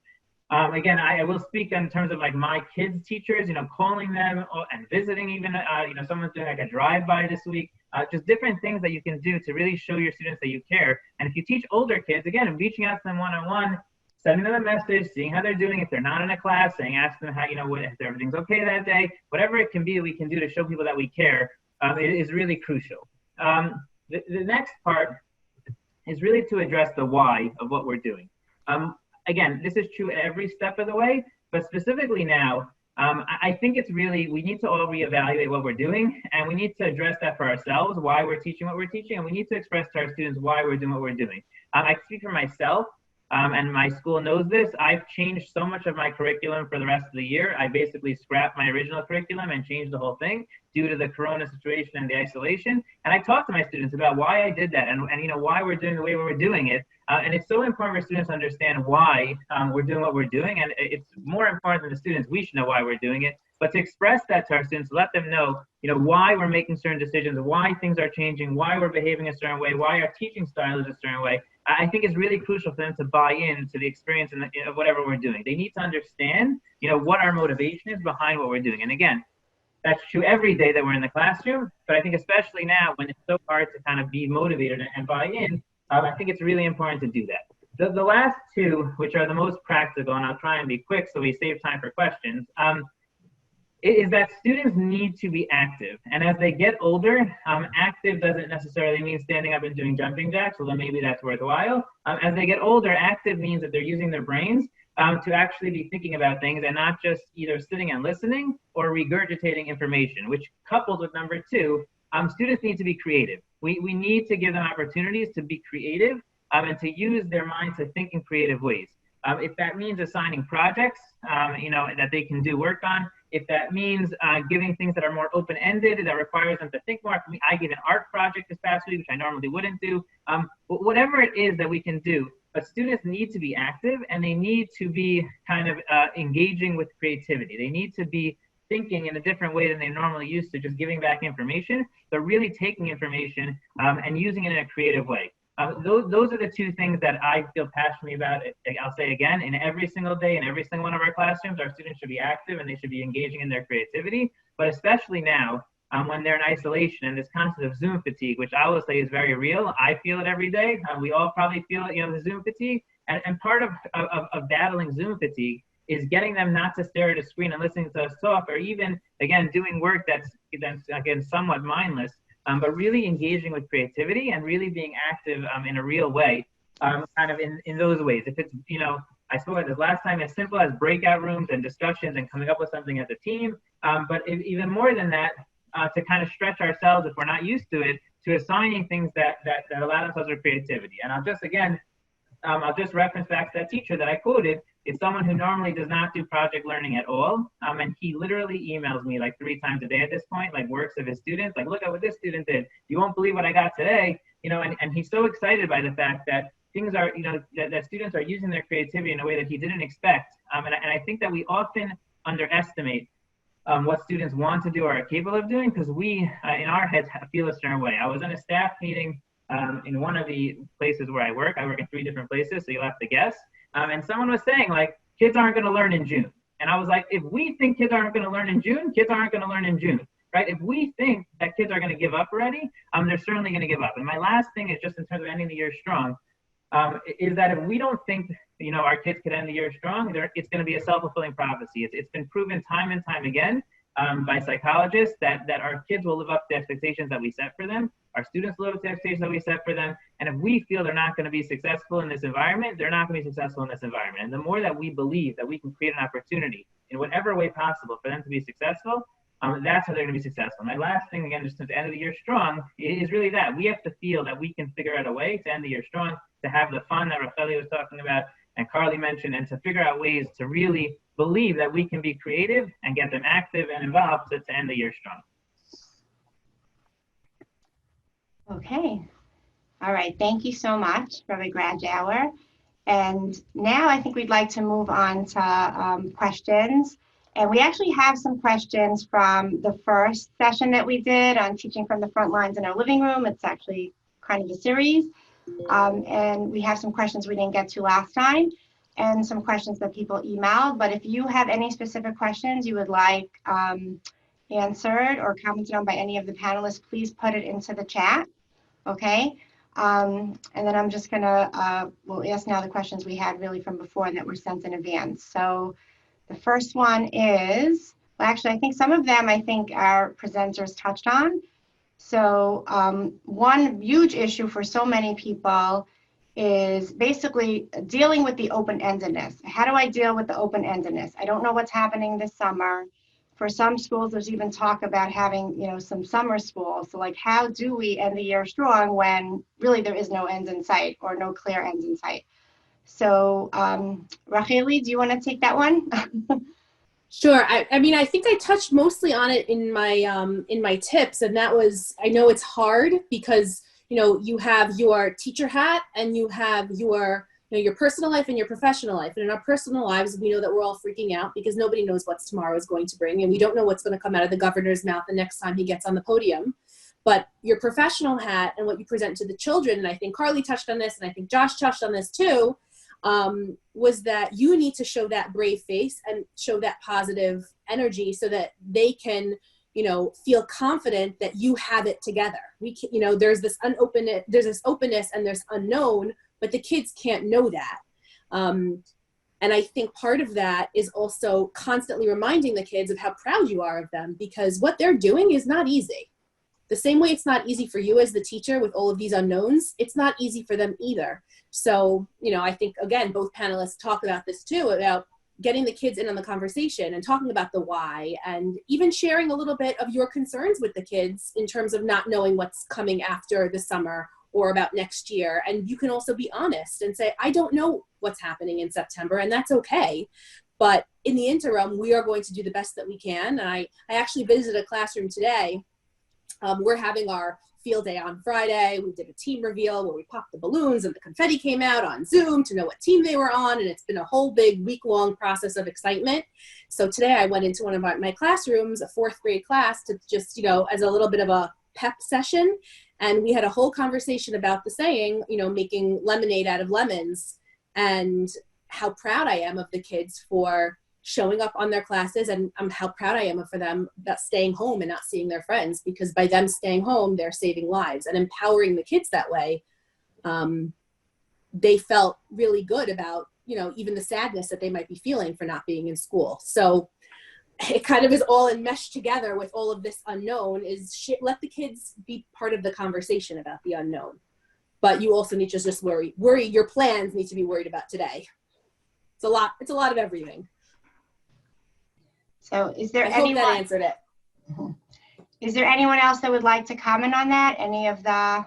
Again, I will speak in terms of like my kids' teachers, calling them and visiting even, someone's doing like a drive-by this week, just different things that you can do to really show your students that you care. And if you teach older kids, again, reaching out to them one-on-one, sending them a message, seeing how they're doing. If they're not in a class, ask them how, if everything's okay that day, whatever it can be, we can do to show people that we care. It is really crucial. The next part is really to address the why of what we're doing. Again, this is true every step of the way, but specifically now, I think it's really, we need to all reevaluate what we're doing, and we need to address that for ourselves, why we're teaching what we're teaching, and we need to express to our students why we're doing what we're doing. I speak for myself, and my school knows this. I've changed so much of my curriculum for the rest of the year. I basically scrapped my original curriculum and changed the whole thing due to the corona situation and the isolation. And I talked to my students about why I did that and why we're doing the way we're doing it. And it's so important for students to understand why we're doing what we're doing. And it's more important than the students. We should know why we're doing it. But to express that to our students, let them know, why we're making certain decisions, why things are changing, why we're behaving a certain way, why our teaching style is a certain way. I think it's really crucial for them to buy into the experience of whatever we're doing. They need to understand, what our motivation is behind what we're doing. And again, that's true every day that we're in the classroom, but I think especially now when it's so hard to kind of be motivated and buy in, I think it's really important to do that. The last two, which are the most practical, and I'll try and be quick so we save time for questions, is that students need to be active. And as they get older, active doesn't necessarily mean standing up and doing jumping jacks, although maybe that's worthwhile. As they get older, active means that they're using their brains to actually be thinking about things and not just either sitting and listening or regurgitating information, which coupled with number two, students need to be creative. We need to give them opportunities to be creative and to use their mind to think in creative ways. If that means assigning projects, that they can do work on, if that means giving things that are more open-ended, that requires them to think more. For me, I gave an art project this past week, which I normally wouldn't do. Whatever it is that we can do, but students need to be active and they need to be kind of engaging with creativity. They need to be thinking in a different way than they normally used to, just giving back information, but really taking information and using it in a creative way. Those are the two things that I feel passionately about. I'll say again, in every single day, in every single one of our classrooms, our students should be active and they should be engaging in their creativity, but especially now when they're in isolation and this concept of Zoom fatigue, which I will say is very real. I feel it every day. We all probably feel it, the Zoom fatigue. And part of battling Zoom fatigue is getting them not to stare at a screen and listening to us talk, or even, again, doing work that's again, somewhat mindless. But really engaging with creativity and really being active in a real way, kind of in those ways. If it's, I spoke about this last time, as simple as breakout rooms and discussions and coming up with something as a team. But even more than that, to kind of stretch ourselves, if we're not used to it, to assigning things that allow themselves with creativity. And I'll just reference back to that teacher that I quoted. It's someone who normally does not do project learning at all. And he literally emails me like 3 times a day at this point, like works of his students, like, look at what this student did. You won't believe what I got today. And he's so excited by the fact that things are, that students are using their creativity in a way that he didn't expect. And I think that we often underestimate what students want to do or are capable of doing, because we, in our heads, feel a certain way. I was in a staff meeting in one of the places where I work in 3 different places, so you'll have to guess. And someone was saying, like, kids aren't going to learn in June. And I was like, if we think kids aren't going to learn in June, kids aren't going to learn in June, right? If we think that kids are going to give up already, they're certainly going to give up. And my last thing is just in terms of ending the year strong, is that if we don't think, our kids could end the year strong, it's going to be a self-fulfilling prophecy. It's been proven time and time again by psychologists that our kids will live up to the expectations that we set for them. Our students live up to the expectations that we set for them. And if we feel they're not going to be successful in this environment, they're not going to be successful in this environment. And the more that we believe that we can create an opportunity in whatever way possible for them to be successful, that's how they're going to be successful. My last thing, again, just to end of the year strong, is really that we have to feel that we can figure out a way to end the year strong, to have the fun that Racheli was talking about and Carly mentioned, and to figure out ways to really believe that we can be creative and get them active and involved to end the year strong. Okay. All right. Thank you so much for the grad hour. And now I think we'd like to move on to questions. And we actually have some questions from the first session that we did on teaching from the front lines in our living room. It's actually kind of a series. And we have some questions we didn't get to last time and some questions that people emailed. But if you have any specific questions you would like answered or commented on by any of the panelists, please put it into the chat. Okay. And then I'm just gonna, we'll ask now the questions we had really from before that were sent in advance. So the first one is, well, actually, I think some of them, I think our presenters touched on. So one huge issue for so many people is basically dealing with the open-endedness. How do I deal with the open-endedness? I don't know what's happening this summer. For some schools, there's even talk about having, you know, some summer schools. So like, how do we end the year strong when really there is no end in sight or no clear end in sight? So Racheli, do you want to take that one? Sure. I mean, I think I touched mostly on it in my tips, and that was, I know it's hard because, you know, you have your teacher hat and you have your, you know, your personal life and your professional life. And in our personal lives, we know that we're all freaking out because nobody knows what tomorrow is going to bring, and we don't know what's going to come out of the governor's mouth the next time he gets on the podium. But your professional hat and what you present to the children, and I think Carly touched on this, and I think Josh touched on this too, was that you need to show that brave face and show that positive energy so that they can, you know, feel confident that you have it together. We can, you know, there's this openness and there's unknown, but the kids can't know that. And I think part of that is also constantly reminding the kids of how proud you are of them, because what they're doing is not easy. The same way it's not easy for you as the teacher with all of these unknowns, it's not easy for them either. So, you know, I think, again, both panelists talk about this too, about getting the kids in on the conversation and talking about the why, and even sharing a little bit of your concerns with the kids in terms of not knowing what's coming after the summer or about next year. And you can also be honest and say, I don't know what's happening in September, and that's okay. But in the interim, we are going to do the best that we can. And I actually visited a classroom today. We're having our field day on Friday. We did a team reveal where we popped the balloons and the confetti came out on Zoom to know what team they were on. And it's been a whole big week-long process of excitement. So today I went into one of my classrooms, a 4th grade class, to just, you know, as a little bit of a pep session. And we had a whole conversation about the saying, you know, making lemonade out of lemons, and how proud I am of the kids for showing up on their classes, and how proud I am for them about staying home and not seeing their friends, because by them staying home, they're saving lives and empowering the kids that way. They felt really good about, you know, even the sadness that they might be feeling for not being in school. So it kind of is all enmeshed together with all of this unknown, is let the kids be part of the conversation about the unknown. But you also need to just worry your plans need to be worried about today. It's a lot of everything. So is there I hope that answered it. Is there anyone else that would like to comment on that? Any of the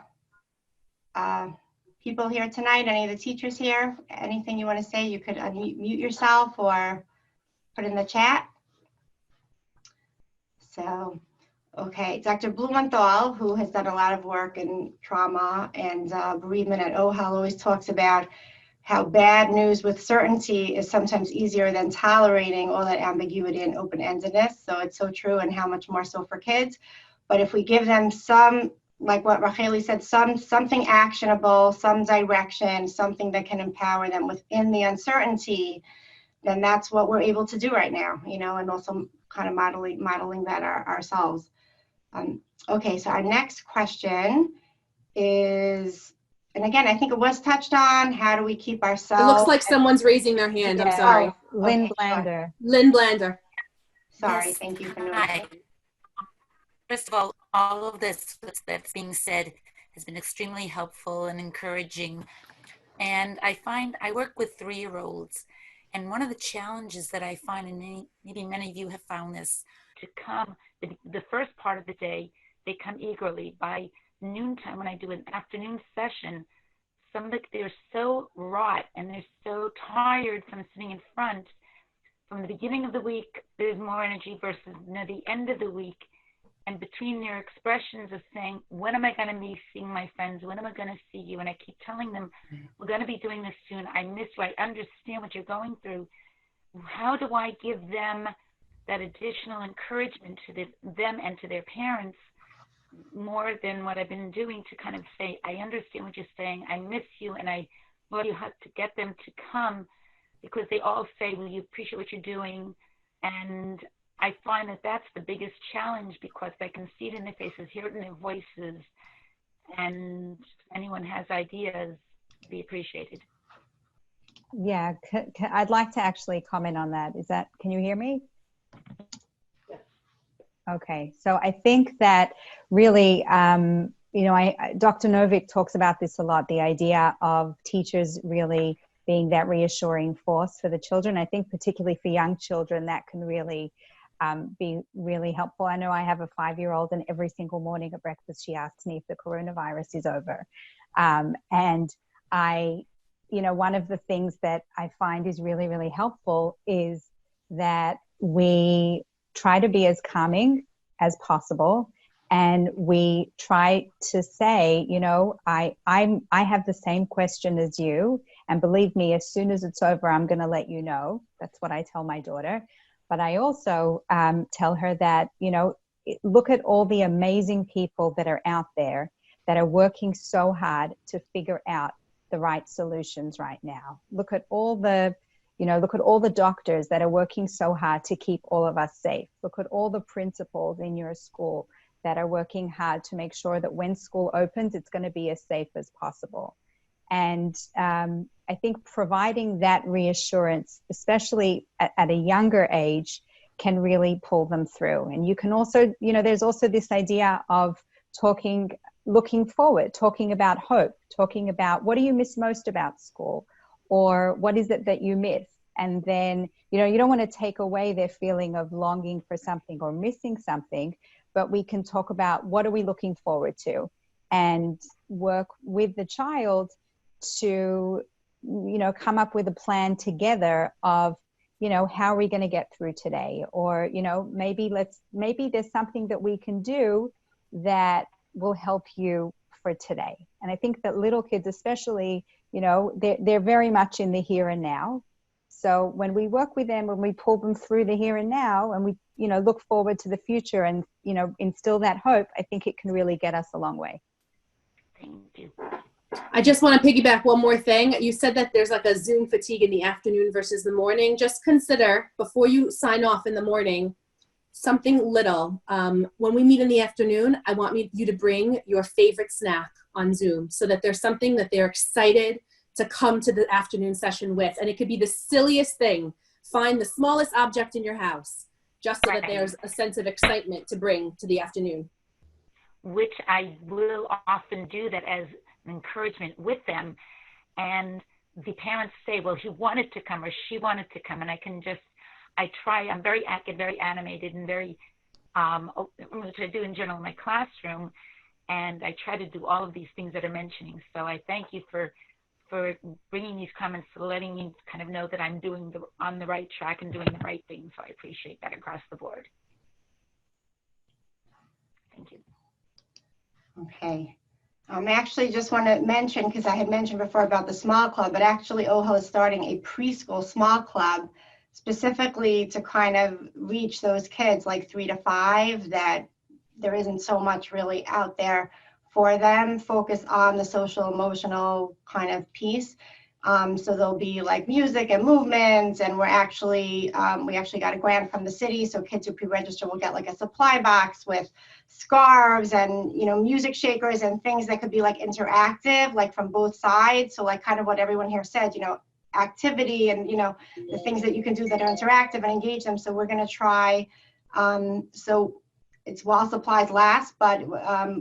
people here tonight, any of the teachers here? Anything you want to say? You could unmute yourself or put in the chat. So, okay, Dr. Blumenthal, who has done a lot of work in trauma and bereavement at Ohel, always talks about how bad news with certainty is sometimes easier than tolerating all that ambiguity and open-endedness. So it's so true, and how much more so for kids. But if we give them some, like what Racheli said, something actionable, some direction, something that can empower them within the uncertainty, then that's what we're able to do right now, you know, and also kind of modeling that ourselves. Okay, so our next question is, and again, I think it was touched on, how do we keep ourselves? It looks like someone's raising their hand. I'm sorry. Lynn Okay, Blander. sure. Lynn Blander. Sorry, Yes. thank you for Hi. noticing. First of all of this that's being said has been extremely helpful and encouraging. And I find I work with 3-year-olds, and one of the challenges that I find, and maybe many of you have found this, to come. The first part of the day, they come eagerly. By noontime, when I do an afternoon session, they're so wrought and they're so tired from sitting in front. From the beginning of the week, there's more energy versus the end of the week. And between their expressions of saying, when am I going to be seeing my friends? When am I going to see you? And I keep telling them, we're going to be doing this soon. I miss you. I understand what you're going through. How do I give them that additional encouragement to them and to their parents more than what I've been doing to kind of say, I understand what you're saying. I miss you. And I want you to get them to come, because they all say, well, you appreciate what you're doing. And I find that that's the biggest challenge, because I can see it in their faces, hear it in their voices, and if anyone has ideas, be appreciated. Yeah, I'd like to actually comment on that. Can you hear me? Yes. Okay, so I think that really, Dr. Novick talks about this a lot, the idea of teachers really being that reassuring force for the children. I think particularly for young children, that can really be really helpful. I know I have a 5-year-old, and every single morning at breakfast, she asks me if the coronavirus is over. And one of the things that I find is really, really helpful is that we try to be as calming as possible. And we try to say, I have the same question as you. And believe me, as soon as it's over, I'm going to let you know. That's what I tell my daughter. But I also tell her that, look at all the amazing people that are out there that are working so hard to figure out the right solutions right now. Look at all the doctors that are working so hard to keep all of us safe. Look at all the principals in your school that are working hard to make sure that when school opens, it's going to be as safe as possible. And I think providing that reassurance, especially at a younger age, can really pull them through. And you can also, there's also this idea of looking forward, talking about hope, talking about what do you miss most about school, or what is it that you miss? And then, you don't want to take away their feeling of longing for something or missing something, but we can talk about what are we looking forward to, and work with the child to, come up with a plan together of, how are we going to get through today? Or, maybe there's something that we can do that will help you for today. And I think that little kids especially, they're very much in the here and now. So when we work with them, when we pull them through the here and now, and we, look forward to the future and, instill that hope, I think it can really get us a long way. Thank you. I just want to piggyback one more thing. You said that there's like a Zoom fatigue in the afternoon versus the morning. Just consider, before you sign off in the morning, something little. When we meet in the afternoon, I want you to bring your favorite snack on Zoom, so that there's something that they're excited to come to the afternoon session with. And it could be the silliest thing. Find the smallest object in your house, just so that there's a sense of excitement to bring to the afternoon. Which I will often do that as an encouragement with them. And the parents say, well, he wanted to come or she wanted to come. And I'm very animated and very, which I do in general in my classroom. And I try to do all of these things that are mentioning. So I thank you for bringing these comments, to letting me kind of know that I'm on the right track and doing the right thing. So I appreciate that across the board. Thank you. Okay. I actually just want to mention, because I had mentioned before about the small club, but actually Ohel is starting a preschool small club specifically to kind of reach those kids like 3 to 5 that there isn't so much really out there for them, focus on the social emotional kind of piece. So there'll be like music and movements, and we actually got a grant from the city, so kids who pre-register will get like a supply box with scarves and music shakers and things that could be like interactive, like from both sides. So like kind of what everyone here said, activity and the things that you can do that are interactive and engage them. So we're going to try. So it's while supplies last, but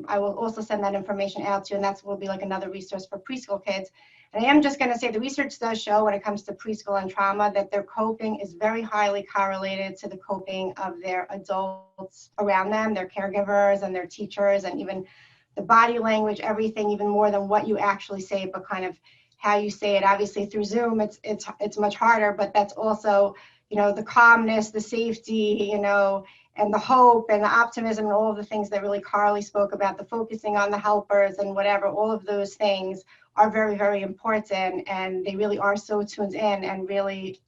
I will also send that information out to you, and will be like another resource for preschool kids. And I am just going to say the research does show when it comes to preschool and trauma that their coping is very highly correlated to the coping of their adults around them, their caregivers and their teachers, and even the body language, everything, even more than what you actually say, but kind of how you say it. Obviously through Zoom, it's much harder, but that's also, you know, the calmness, the safety, you know, and the hope and the optimism and all of the things that really Carly spoke about, the focusing on the helpers and whatever, all of those things are very, very important, and they really are so tuned in, and really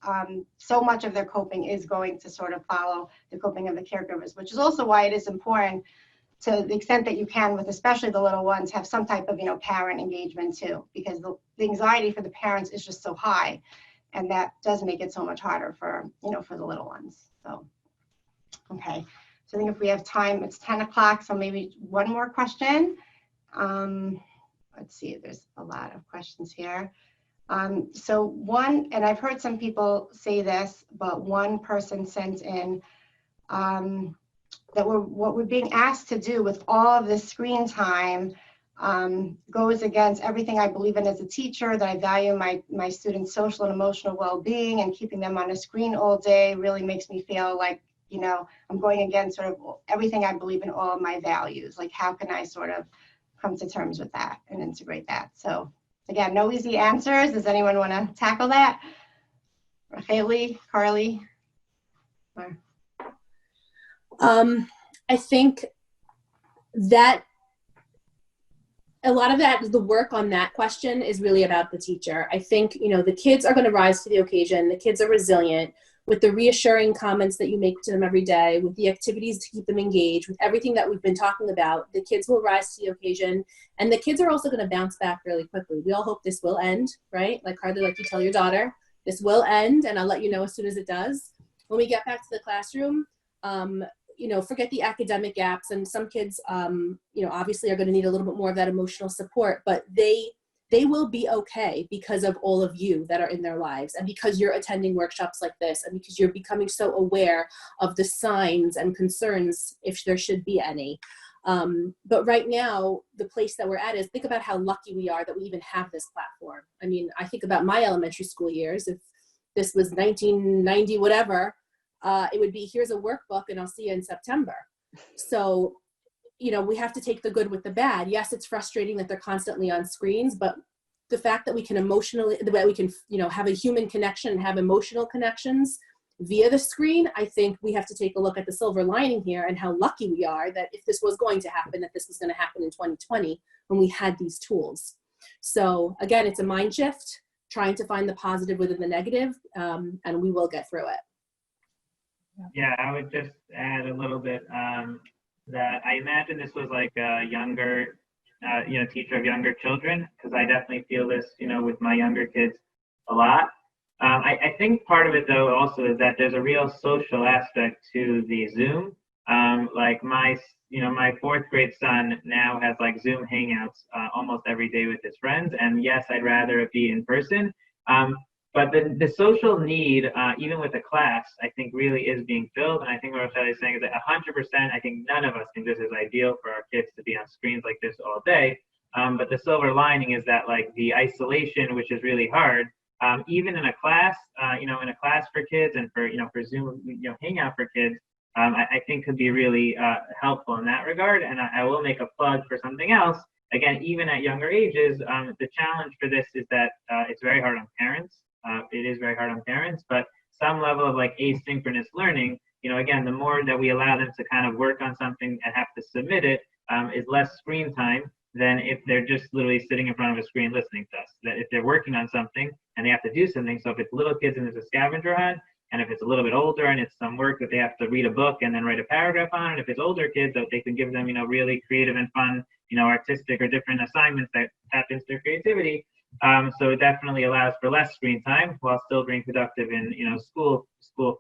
so much of their coping is going to sort of follow the coping of the caregivers, which is also why it is important to the extent that you can with especially the little ones have some type of, you know, parent engagement too, because the anxiety for the parents is just so high, and that does make it so much harder for, you know, for the little ones. So, okay. So I think if we have time, it's 10 o'clock, so maybe one more question. Let's see, there's a lot of questions here. So one, and I've heard some people say this, but one person sent in that what we're being asked to do with all of this screen time goes against everything I believe in as a teacher, that I value my students' social and emotional well-being, and keeping them on a screen all day really makes me feel like, you know, I'm going against sort of everything I believe in, all of my values. Like, how can I sort of come to terms with that and integrate that? So again, no easy answers. Does anyone want to tackle that? Haley, Carly? Or... I think that a lot of that, the work on that question is really about the teacher. I think, you know, the kids are going to rise to the occasion. The kids are resilient. With the reassuring comments that you make to them every day, with the activities to keep them engaged, with everything that we've been talking about, the kids will rise to the occasion, and the kids are also going to bounce back really quickly. We all hope this will end, right? Like Carly, like you tell your daughter, this will end, and I'll let you know as soon as it does. When we get back to the classroom, you know, forget the academic gaps, and some kids, you know, obviously are going to need a little bit more of that emotional support, but they will be okay because of all of you that are in their lives, and because you're attending workshops like this, and because you're becoming so aware of the signs and concerns, if there should be any. But right now, the place that we're at is, think about how lucky we are that we even have this platform. I mean, I think about my elementary school years. If this was 1990, whatever, it would be, here's a workbook and I'll see you in September. So, you know, we have to take the good with the bad. Yes, it's frustrating that they're constantly on screens, but the fact that we can emotionally, that we can, you know, have a human connection and have emotional connections via the screen, I think we have to take a look at the silver lining here, and how lucky we are that if this was going to happen, that this was going to happen in 2020 when we had these tools. So again, it's a mind shift, trying to find the positive within the negative, and we will get through it. Yeah, I would just add a little bit that I imagine this was like a younger, you know, teacher of younger children, because I definitely feel this, you know, with my younger kids a lot. I think part of it though also is that there's a real social aspect to the Zoom. Like my 4th grade son now has like Zoom hangouts almost every day with his friends, and yes, I'd rather it be in person. But the social need, even with a class, I think really is being filled. And I think what Rochelle is saying is that 100%, I think none of us think this is ideal for our kids to be on screens like this all day. But the silver lining is that, like, the isolation, which is really hard, even in a class, you know, in a class for kids, and for, you know, for Zoom, you know, hangout for kids, I think could be really helpful in that regard. And I will make a plug for something else. Again, even at younger ages, the challenge for this is that it's very hard on parents. It is very hard on parents, but some level of like asynchronous learning, you know, again, the more that we allow them to kind of work on something and have to submit it, is less screen time than if they're just literally sitting in front of a screen listening to us. That if they're working on something and they have to do something, so if it's little kids and there's a scavenger hunt, and if it's a little bit older and it's some work that they have to read a book and then write a paragraph on, and if it's older kids, that they can give them, you know, really creative and fun, you know, artistic or different assignments that tap into their creativity. So it definitely allows for less screen time while still being productive in, you know, school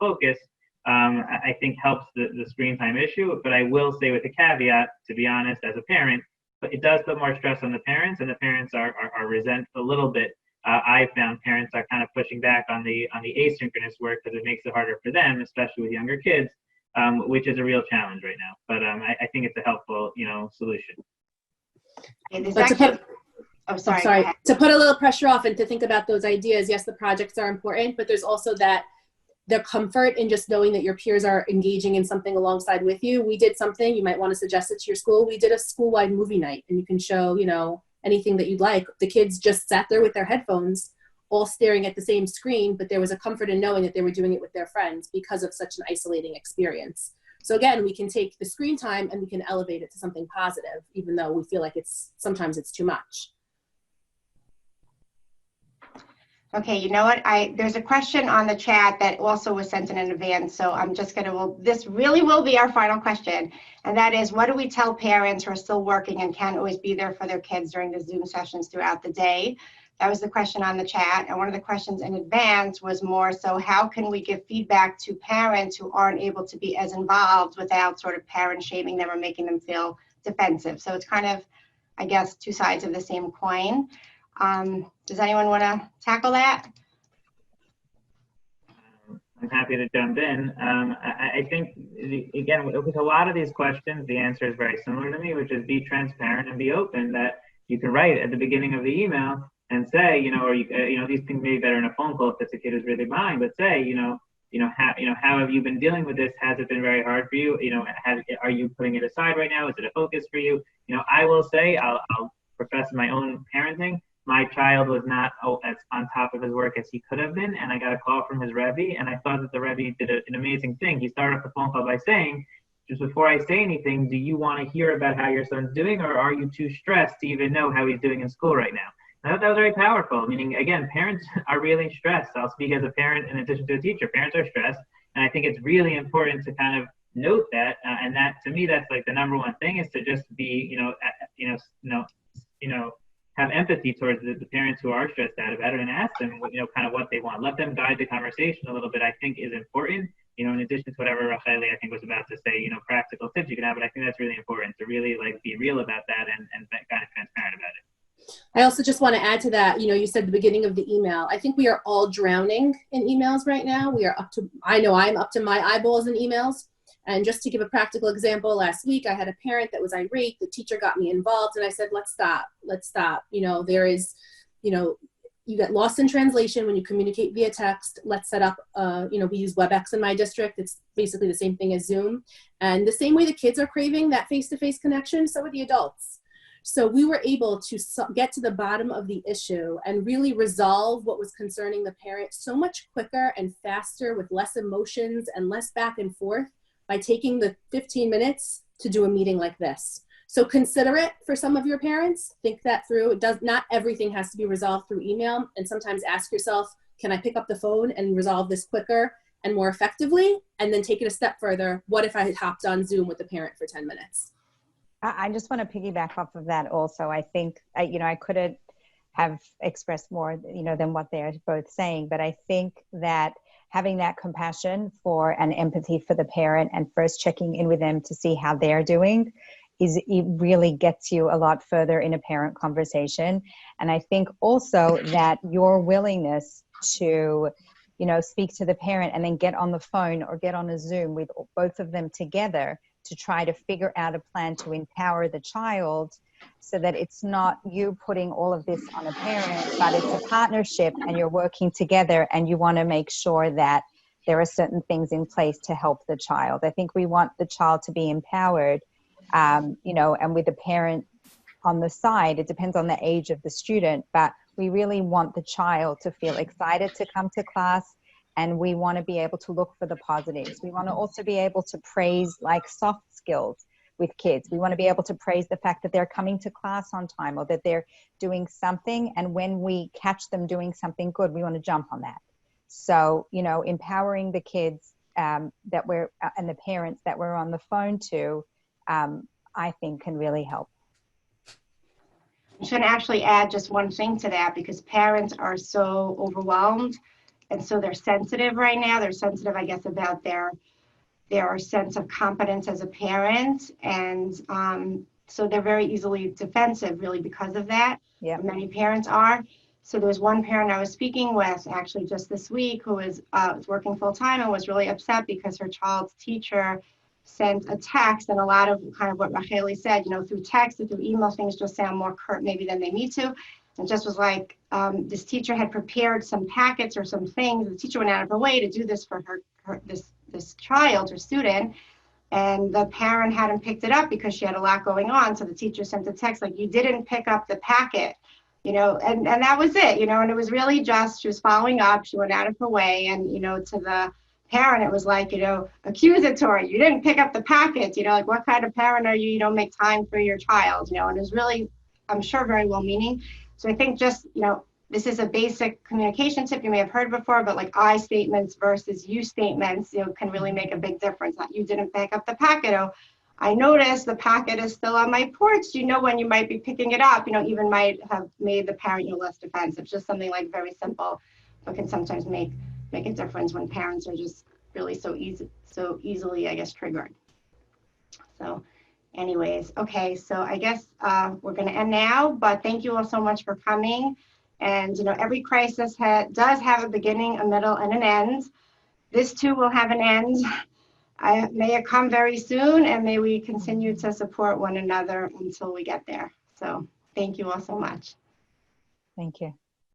focus. I think helps the screen time issue. But I will say, with a caveat, to be honest, as a parent, but it does put more stress on the parents, and the parents are resent a little bit. I found parents are kind of pushing back on the asynchronous work because it makes it harder for them, especially with younger kids, which is a real challenge right now. But I think it's a helpful, you know, solution. Okay, Oh, sorry. I'm go sorry, ahead. to put a little pressure off and to think about those ideas. Yes, the projects are important, but there's also that the comfort in just knowing that your peers are engaging in something alongside with you. We did something, you might want to suggest it to your school. We did a school-wide movie night, and you can show, you know, anything that you'd like. The kids just sat there with their headphones, all staring at the same screen, but there was a comfort in knowing that they were doing it with their friends because of such an isolating experience. So again, we can take the screen time and we can elevate it to something positive, even though we feel like sometimes it's too much. Okay, you know what? There's a question on the chat that also was sent in advance, so I'm just gonna, this really will be our final question, and that is, what do we tell parents who are still working and can't always be there for their kids during the Zoom sessions throughout the day? That was the question on the chat, and one of the questions in advance was more so, how can we give feedback to parents who aren't able to be as involved without sort of parent shaming them or making them feel defensive? So it's kind of, I guess, two sides of the same coin. Does anyone want to tackle that? I'm happy to jump in. I think, again, with a lot of these questions, the answer is very similar to me, which is be transparent and be open. That you can write at the beginning of the email and say, you know, or you know, these things may be better in a phone call if it's a kid who's really behind, but say, how have you been dealing with this? Has it been very hard for you? You know, are you putting it aside right now? Is it a focus for you? You know, I will say, I'll profess my own parenting. My child was not as on top of his work as he could have been, and I got a call from his Rebbe, and I thought that the Rebbe did an amazing thing. He started off the phone call by saying, just before I say anything, do you want to hear about how your son's doing, or are you too stressed to even know how he's doing in school right now? And I thought that was very powerful, meaning, again, parents are really stressed. I'll speak as a parent in addition to a teacher. Parents are stressed, and I think it's really important to kind of note that, and that, to me, that's like the number one thing, is to just be, have empathy towards the parents who are stressed out about it, and ask them, kind of what they want. Let them guide the conversation a little bit, I think, is important, in addition to whatever Racheli, I think, was about to say, practical tips you can have, but I think that's really important to really be real about that and kind of transparent about it. I also just want to add to that, you said the beginning of the email, I think we are all drowning in emails right now. I know I'm up to my eyeballs in emails. And just to give a practical example, last week I had a parent that was irate. The teacher got me involved, and I said, let's stop. There is, you get lost in translation when you communicate via text. Let's set up, we use WebEx in my district. It's basically the same thing as Zoom. And the same way the kids are craving that face-to-face connection, so are the adults. So we were able to get to the bottom of the issue and really resolve what was concerning the parent so much quicker and faster, with less emotions and less back and forth, by taking the 15 minutes to do a meeting like this. So consider it for some of your parents. Think that through. Not everything has to be resolved through email. And sometimes ask yourself, can I pick up the phone and resolve this quicker and more effectively? And then take it a step further. What if I had hopped on Zoom with the parent for 10 minutes? I just want to piggyback off of that also. I think, I couldn't have expressed more, than what they're both saying, but I think that having that compassion for and empathy for the parent and first checking in with them to see how they're doing it really gets you a lot further in a parent conversation. And I think also that your willingness to, speak to the parent and then get on the phone or get on a Zoom with both of them together to try to figure out a plan to empower the child, so that it's not you putting all of this on a parent, but it's a partnership and you're working together and you want to make sure that there are certain things in place to help the child. I think we want the child to be empowered, and with the parent on the side, it depends on the age of the student, but we really want the child to feel excited to come to class, and we want to be able to look for the positives. We want to also be able to praise soft skills with kids. We want to be able to praise the fact that they're coming to class on time, or that they're doing something. And when we catch them doing something good, we want to jump on that. So, empowering the kids and the parents that we're on the phone to, I think can really help. I'm just going to actually add just one thing to that, because parents are so overwhelmed, and so they're sensitive right now. They're sensitive, I guess, about their sense of competence as a parent. And so they're very easily defensive, really, because of that. Yeah. Many parents are. So there was one parent I was speaking with actually just this week who was working full time and was really upset because her child's teacher sent a text, and a lot of kind of what Racheli said, through text and through email, things just sound more curt maybe than they need to. and just was like, this teacher had prepared some packets or some things. The teacher went out of her way to do this for this child or student. And the parent hadn't picked it up because she had a lot going on. So the teacher sent a text like, you didn't pick up the packet, you know, and that was it, you know, and it was really just, she was following up. She went out of her way. And, you know, to the parent, it was like, you know, accusatory. You didn't pick up the packet, you know, like what kind of parent are you? You don't make time for your child, you know, and it was really, I'm sure, very well meaning. So I think just, you know, this is a basic communication tip you may have heard before, but like I statements versus you statements, you know, can really make a big difference. Not you didn't pick up the packet. Oh, I noticed the packet is still on my porch. You know when you might be picking it up, you know, even might have made the parent, you know, less defensive. Just something like very simple, but can sometimes make a difference when parents are just really so easily, I guess, triggered. So anyways, okay, so I guess we're going to end now, but thank you all so much for coming. And, you know, every crisis does have a beginning, a middle, and an end. This too will have an end. May it come very soon, and may we continue to support one another until we get there. So thank you all so much. Thank you.